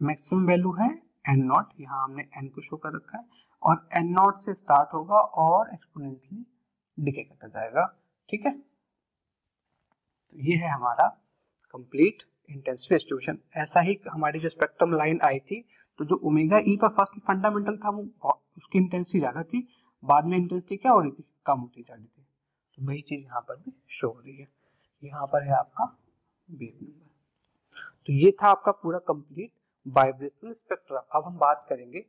मैक्सिमम वैल्यू है N0, यहाँ हमने N को शो कर रखा है, और N0 से स्टार्ट होगा और एक्सपोनेंशियली डिके करता जाएगा, ठीक है। तो ये है हमारा कंप्लीट इंटेंसिटी डिस्ट्रीब्यूशन। ऐसा ही हमारी जो स्पेक्ट्रम लाइन आई थी, तो जो ओमेगा ई पर फर्स्ट फंडामेंटल था वो उसकी इंटेंसिटी ज्यादा थी, बाद में इंटेंसिटी क्या हो रही थी, कम होती जा रही थी। तो वही चीज यहाँ पर भी शो हो रही है। यहाँ पर है आपका वेव नंबर। तो ये था आपका पूरा कंप्लीट वाइब्रेशनल स्पेक्ट्रा। अब हम बात करेंगे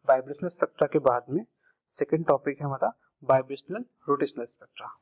वाइब्रेशनल स्पेक्ट्रा के बाद में सेकंड टॉपिक है हमारा वाइब्रेशनल रोटेशनल स्पेक्ट्रा।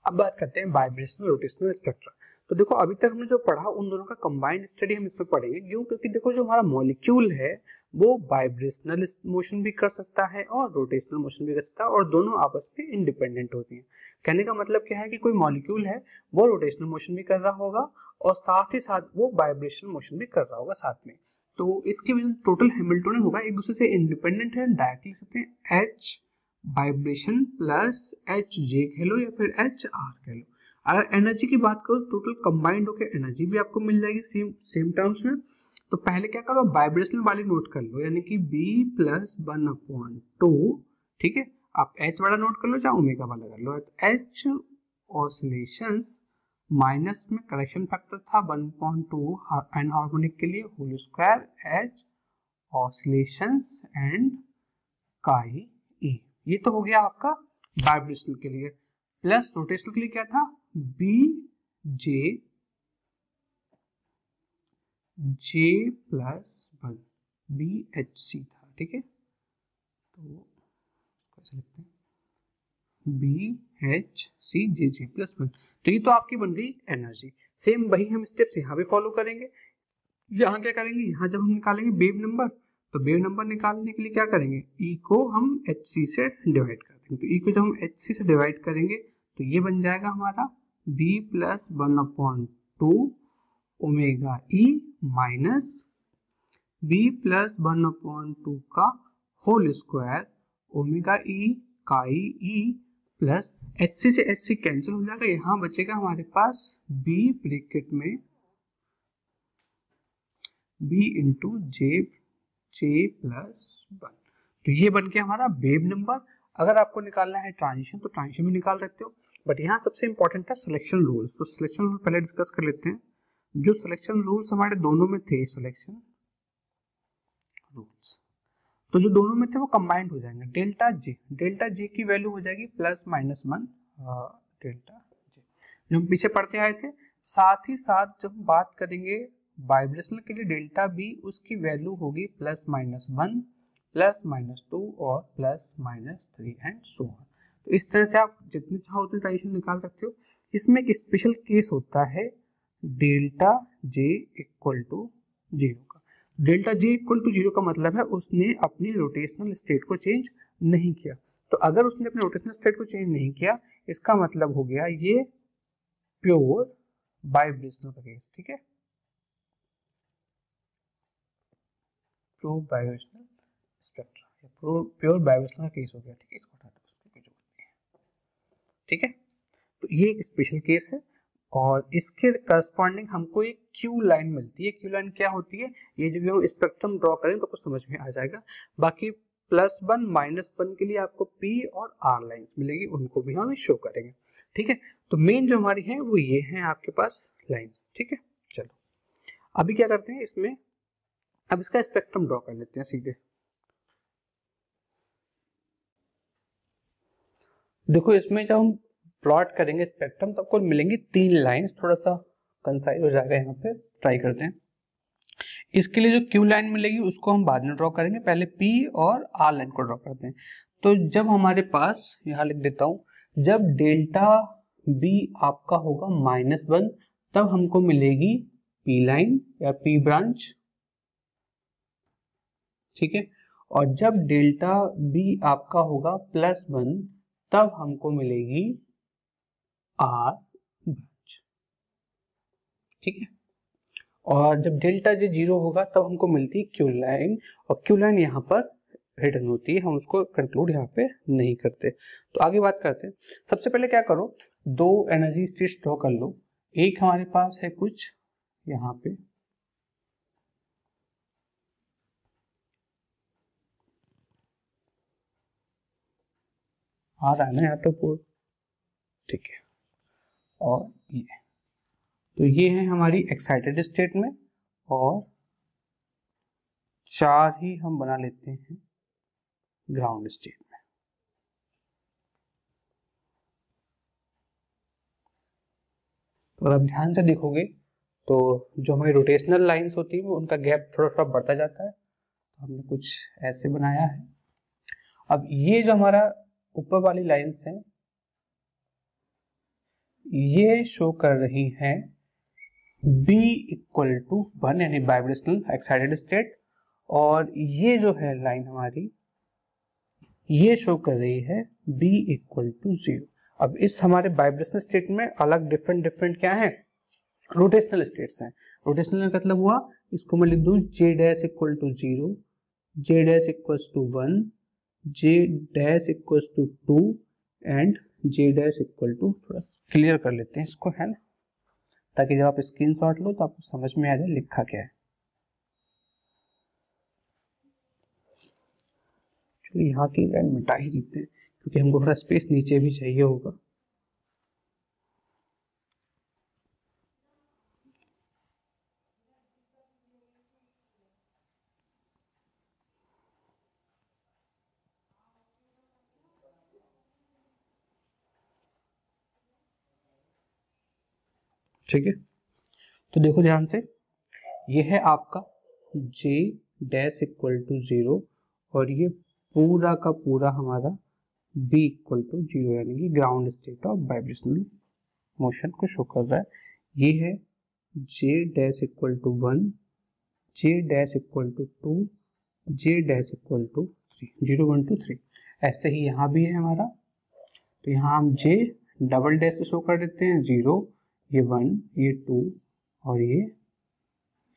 अब बात करते हैं वाइब्रेशनल रोटेशनल स्पेक्ट्रा। तो देखो अभी तक हमने जो पढ़ा उन दोनों का कंबाइंड स्टडी हम इसमें पढ़ेंगे, क्यों, क्योंकि देखो जो हमारा मॉलिक्यूल है वो वाइब्रेशनल मोशन भी कर सकता है और रोटेशनल मोशन भी कर सकता है, और दोनों आपस में इंडिपेंडेंट होती हैं। कहने का मतलब क्या है कि कोई मॉलिक्यूल है वो रोटेशनल मोशन भी कर रहा होगा और साथ ही साथ वो वाइब्रेशनल मोशन भी कर रहा होगा साथ में। तो इसकी वजह से टोटल हैमिल्टोनियन होगा, एक दूसरे से इंडिपेंडेंट है, डायरेक्टली सकते हैं H वाइब्रेशन प्लस HJ कह लो या फिर HR कह लो। अगर एनर्जी की बात करो, टोटल कंबाइंड होकर एनर्जी भी आपको मिल जाएगी सेम टर्म्स में। तो पहले क्या करो, वाइब्रेशनल वाली नोट कर लो, यानी कि B प्लस 1/2, ठीक है। आप H वाला नोट कर लो, चाहे ओमेगा वाला कर लो। H ऑसिलेशंस माइनस में करेक्शन फैक्टर था 1/2 एनहार्मोनिक के लिए, whole square H oscillations and chi E। ये तो हो गया आपका वाइब्रेशनल के लिए। प्लस रोटेशनल के लिए क्या था, J प्लस 1 BHC था, ठीक है। तो कैसे लिखते हैं, BHC JJ प्लस 1। तो ये तो आपकी बन गई एनर्जी। सेम वही हम स्टेप्स यहाँ भी फॉलो करेंगे। यहाँ क्या करेंगे, यहाँ जब हम निकालेंगे वेव नंबर, तो वेव नंबर निकालने के लिए क्या करेंगे, E को हम HC से डिवाइड कर देंगे। तो E को जब हम HC से डिवाइड करेंगे तो ये बन जाएगा हमारा B plus 1/2 omega E minus B plus 1/2 का होल स्क्वायर ओमेगा ई काई ई प्लस एच सी से एच सी कैंसिल हो जाएगा, यहाँ बचेगा हमारे पास बी ब्रैकेट में बी इंटू जे प्लस 1। तो ये बन गया हमारा वेव नंबर। अगर आपको निकालना है ट्रांजिशन तो ट्रांजिशन भी निकाल सकते हो, बट यहाँ सबसे इंपॉर्टेंट है सिलेक्शन रूल्स। तो सिलेक्शन रूल पहले डिस्कस कर लेते हैं। जो सिलेक्शन रूल्स हमारे दोनों में थे, सिलेक्शन रूल्स, तो जो दोनों में थे वो कंबाइंड हो जाएंगे। डेल्टा जे की वैल्यू हो जाएगी +-1 डेल्टा जे, जो हम पीछे पढ़ते आए थे। साथ ही साथ जब बात करेंगे वाइब्रेशनल के लिए डेल्टा बी, उसकी वैल्यू होगी +-1, +-2 और +-3 एंड सो ऑन। तो इस तरह से आप जितने चाहो उतने ट्रांजिशन निकाल सकते हो। इसमें एक स्पेशल केस होता है डेल्टा जे इक्वल टू 0 का। डेल्टा जे इक्वल टू 0 का मतलब है उसने अपनी रोटेशनल स्टेट को चेंज नहीं किया। तो अगर उसने अपने रोटेशनल स्टेट को चेंज नहीं किया, इसका मतलब हो गया ये प्योर वाइब्रेशनल का केस। ठीक है, प्योर वाइब्रेशनल स्पेक्ट्रा या प्योर वाइब्रेशनल का केस हो गया। ठीक है, इसको हटा दो, उसकी कोई जरूरत नहीं है। ठीक है, तो ये एक स्पेशल केस है और इसके करस्पॉन्डिंग हमको एक क्यू लाइन मिलती है। क्यू लाइन क्या होती है, ये जब हम स्पेक्ट्रम ड्रॉ करें तो कुछ समझ में आ जाएगा। बाकी +1 -1 के लिए आपको पी और आर लाइंस मिलेगी, उनको भी हम शो करेंगे। ठीक है, तो मेन जो हमारी है वो ये है आपके पास लाइंस। ठीक है, चलो अभी क्या करते हैं इसमें, अब इसका स्पेक्ट्रम ड्रॉ कर लेते हैं सीधे। देखो इसमें जब हम प्लॉट करेंगे स्पेक्ट्रम तो आपको मिलेंगी 3 लाइंस। थोड़ा सा कंसाइज हो जाएगा, यहाँ पे ट्राई करते हैं। इसके लिए जो क्यू लाइन मिलेगी उसको हम बाद में ड्रॉ करेंगे, पहले पी और आर लाइन को ड्रॉ करते हैं। तो जब हमारे पास, यहाँ लिख देता हूँ, जब डेल्टा बी आपका होगा -1 तब हमको मिलेगी पी लाइन या पी ब्रांच। ठीक है, और जब डेल्टा बी आपका होगा +1 तब हमको मिलेगी आर ब्रांच। ठीक है, और जब डेल्टा जे 0 होगा तब हमको मिलती है क्यू लाइन, और क्यू लाइन यहाँ पर हिडन होती है, हम उसको कंक्लूड यहाँ पे नहीं करते। तो आगे बात करते हैं। सबसे पहले क्या करो, 2 एनर्जी स्टेट्स ड्रॉ कर लो। एक हमारे पास है कुछ यहाँ पे, आ रहा है ना यहाँ तो पूरा, ठीक है, और ये, तो ये है हमारी एक्साइटेड स्टेट में, और 4 ही हम बना लेते हैं ग्राउंड स्टेट में। तो अब ध्यान से देखोगे तो जो हमारी रोटेशनल लाइंस होती है वो उनका गैप थोड़ा थोड़ा बढ़ता जाता है। तो हमने कुछ ऐसे बनाया है। अब ये जो हमारा ऊपर वाली लाइंस हैं ये शो कर रही हैं B इक्वल टू 1 यानी वाइब्रेशनल एक्साइटेड स्टेट, और ये जो है लाइन हमारी ये शो कर रही है B इक्वल टू 0। अब इस हमारे वाइब्रेशनल स्टेट में अलग डिफरेंट क्या है, रोटेशनल स्टेट्स हैं। रोटेशनल का मतलब हुआ, इसको मैं लिख दूं J dash equal to 0, J dash equals to 1, J dash equals to 2 and J dash equal to, थोड़ा क्लियर कर लेते हैं इसको, है ना, ताकि जब आप स्क्रीनशॉट लो तो आपको समझ में आ जाए लिखा क्या है। चलिए यहाँ की लाइन मिटा ही देते हैं क्योंकि हमको थोड़ा स्पेस नीचे भी चाहिए होगा। ठीक है, तो देखो ध्यान से, ये है आपका J डैश इक्वल टू 0 और ये पूरा का पूरा हमारा B इक्वल टू 0 यानी कि ground state of vibrational motion को शो कर रहा है। ये है J dash equal to 1, J dash equal to 2, J dash equal to 3, 0 1 2 3। ऐसे ही यहाँ भी है हमारा, तो यहाँ हम J डबल डैश से शो कर देते हैं 0, ये 1, ये 2 और ये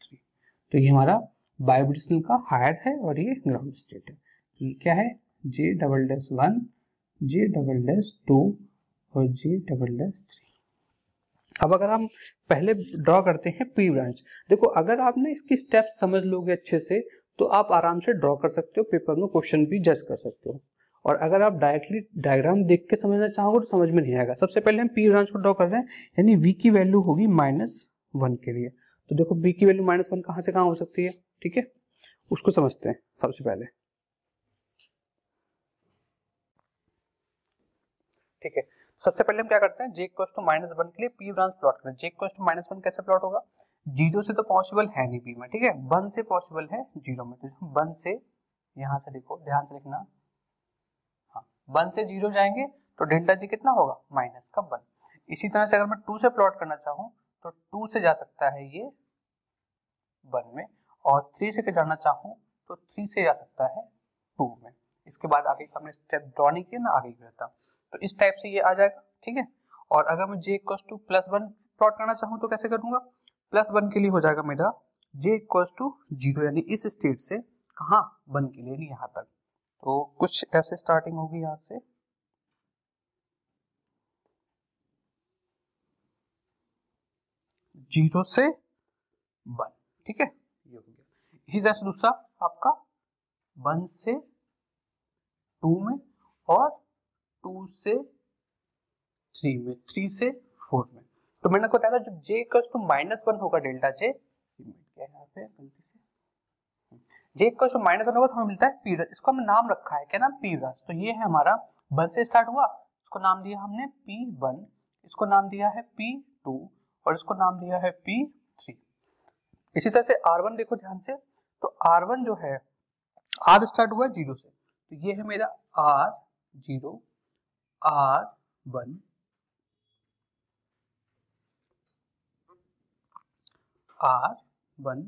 3। तो ये हमारा बाइब्रेशनल का हायर है और ये ग्राउंड स्टेट है। तो ये क्या है, J"1, J"2 और J"3। अब अगर हम पहले ड्रॉ करते हैं पी ब्रांच, देखो अगर आप ना इसकी स्टेप्स समझ लोगे अच्छे से तो आप आराम से ड्रॉ कर सकते हो, पेपर में क्वेश्चन भी जज कर सकते हो। और अगर आप डायरेक्टली डायग्राम देख के समझना चाहोगे तो समझ में नहीं आएगा। सबसे पहले हम पी ब्रांच को ड्रॉ कर रहे हैं, यानी V की वैल्यू होगी -1 के लिए। तो देखो B की वैल्यू -1 कहाँ से कहाँ हो सकती है, ठीक है, उसको समझते हैं सबसे पहले, ठीक है। सबसे पहले हम क्या करते हैं, J=-1 के लिए पी ब्रांच प्लॉट करें। J=-1 कैसे प्लॉट होगा, 0 से तो पॉसिबल है नहीं पी में, ठीक है, 1 से पॉसिबल है 0 में। तो 1 से, यहाँ से देखो ध्यान से लिखना, हाँ 1 से 0 जाएंगे तो डेल्टा G कितना होगा, -1। इसी तरह से अगर मैं 2 से प्लॉट करना चाहूँ तो 2 से जा सकता है ये 1 में, और 3 से जाना चाहूँ तो 3 से जा सकता है 2 में। इसके बाद आगे हमने स्टेप ड्रॉ नहीं किया ना, आगे किया था, तो इस टाइप से ये आ जाएगा, ठीक है। और अगर मैं J=+1 प्लॉट करना चाहूँ तो कैसे करूंगा, +1 के लिए हो जाएगा मेरा J=0, यानी इस स्टेट से कहाँ 1 के लिए, यहाँ तक। तो कुछ ऐसे स्टार्टिंग होगी यहाँ से, जीरो से 1, ठीक है, ये हो गया। इसी तरह से दूसरा आपका 1 से 2 में, और 2 से 3 में, 3 से 4 में। तो मैंने आपको बताया था जब J=-1 होगा डेल्टा J, क्या यहाँ पे गलती से, J=-1 होगा तो हमें मिलता है पी ब्रांच। इसको हमने नाम रखा है, क्या नाम, पी ब्रांच। तो ये है हमारा 1 से स्टार्ट हुआ, इसको नाम दिया हमने P1, इसको नाम दिया है P2 और इसको नाम दिया है P3। इसी तरह से R1 देखो ध्यान से, तो R1 जो है, R स्टार्ट हुआ है 0 से, तो ये है मेरा R0, R1, R1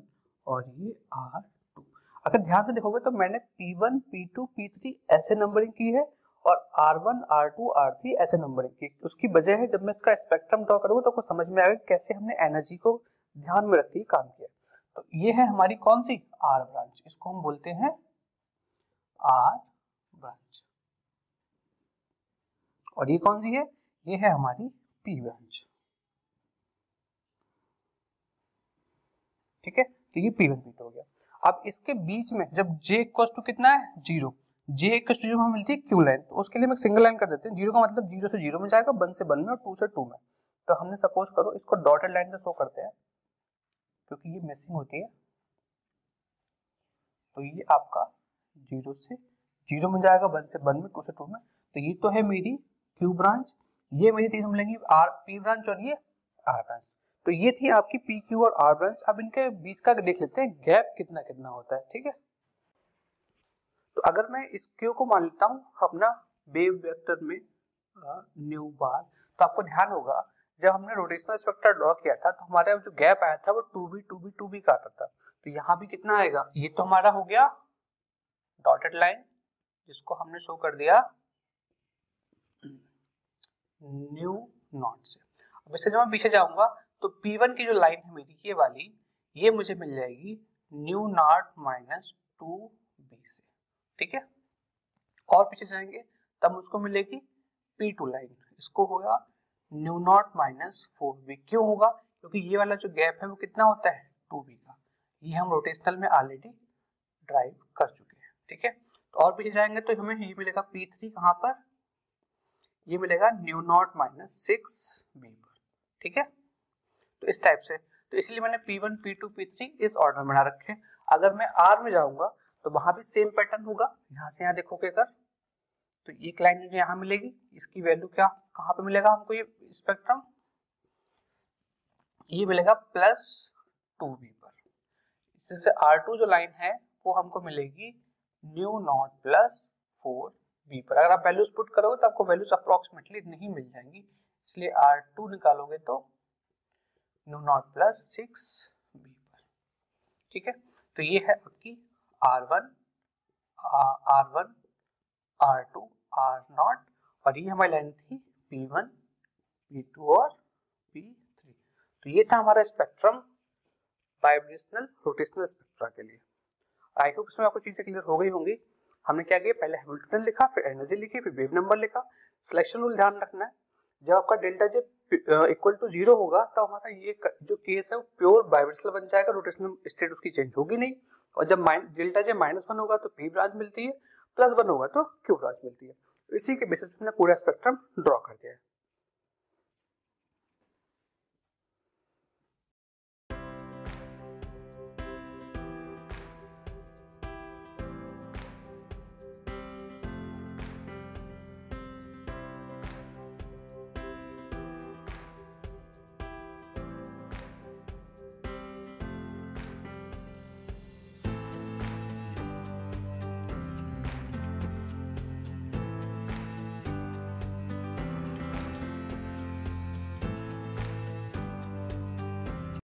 और ये R2। अगर ध्यान से देखोगे तो मैंने P1, P2, P3 ऐसे नंबरिंग की है और R1, R2, R3 ऐसे नंबरिंग की। उसकी वजह है जब मैं इसका स्पेक्ट्रम ड्रॉ करूंगा तो आपको समझ में आएगा कैसे हमने एनर्जी को ध्यान में रख के काम किया। तो ये है हमारी कौन सी, R ब्रांच, इसको हम बोलते हैं R ब्रांच। और ये कौन सी है, ये है हमारी P ब्रांच, ठीक है। तो ये P1, P2 हो गया। अब इसके बीच में जब J= कितना है, 0, J=0 हमें मिलती है क्यू लाइन, तो उसके लिए मैं सिंगल लाइन कर देते हैं। 0 का मतलब 0 से 0 में जाएगा, 1 से 1 में और 2 से 2 में। तो हमने सपोज करो इसको डॉटेड लाइन से शो करते हैं क्योंकि ये मिसिंग होती है। तो ये आपका 0 से 0 में जाएगा, 1 से 1 में, 2 से 2 में। तो ये तो है मेरी क्यू ब्रांच, ये मेरी तीन मिलेंगी आर पी ब्रांच और ये आर ब्रांच। तो ये थी आपकी पी क्यू और आर ब्रांच। अब इनके बीच का देख लेते हैं गैप कितना कितना होता है, ठीक है। तो अगर मैं इस क्यू को मान लेता हूँ अपना वेव वेक्टर में न्यू बार, तो आपको ध्यान होगा जब हमने रोटेशनल स्पेक्ट्रा ड्रॉ किया था तो हमारा जो गैप आया था वो 2b 2b 2b का आता था। तो यहाँ भी कितना आएगा, ये तो हमारा हो गया डॉटेड लाइन जिसको हमने शो कर दिया न्यू नॉट से। अब इससे जब मैं पीछे जाऊंगा तो P1 की जो लाइन है मेरी ये वाली, ये मुझे मिल जाएगी न्यू नॉट -2b से, ठीक है। और पीछे जाएंगे तब मुझको मिलेगी P2 लाइन, इसको होगा न्यू नॉट -4b। क्यों होगा, क्योंकि ये वाला जो गैप है वो कितना होता है 2b का, ये हम रोटेशनल में ऑलरेडी ड्राइव कर चुके हैं, ठीक है। तो और पीछे जाएंगे तो हमें ये मिलेगा P3 कहाँ पर, ये मिलेगा न्यू नॉट -6b पर, ठीक है। तो इस टाइप से, तो इसलिए मैंने P1, P2, P3 इस ऑर्डर में बना रखे। अगर मैं R में जाऊंगा तो वहां भी सेम पैटर्न होगा, यहाँ से यहाँ देखोगे अगर तो एक लाइन मुझे यहाँ मिलेगी, इसकी वैल्यू क्या कहाँ पे मिलेगा हमको, ये स्पेक्ट्रम ये मिलेगा +2b पर। इससे R2 जो लाइन है वो हमको मिलेगी न्यू नॉट +4b पर। अगर आप वैल्यूज पुट करोगे तो आपको वैल्यूज अप्रोक्सीमेटली इतनी ही मिल जाएंगी, इसलिए R2 निकालोगे तो न्यू नॉट +6b पर, ठीक है। तो ये है आपकी R1, R2, R0 और ये हमारी लाइन थी P1, P2 और P3। तो ये था हमारा स्पेक्ट्रम वाइब्रेशनल रोटेशनल स्पेक्ट्रा के लिए। आई होप इसमें आपको चीजें क्लियर हो गई होंगी। हमने क्या किया, पहले हैमिल्टन लिखा, फिर एनर्जी लिखी, फिर वेव नंबर लिखा। सिलेक्शन रूल ध्यान रखना है, जब आपका डेल्टा जे इक्वल टू 0 होगा तो हमारा ये जो केस है वो प्योर बाइब्रेशनल बन जाएगा, रोटेशनल स्टेट उसकी चेंज होगी नहीं। और जब डेल्टा जे -1 होगा तो पी ब्रांच मिलती है, +1 होगा तो क्यू ब्रांच मिलती है। इसी के बेसिस पे हमने पूरा स्पेक्ट्रम ड्रॉ कर दिया है।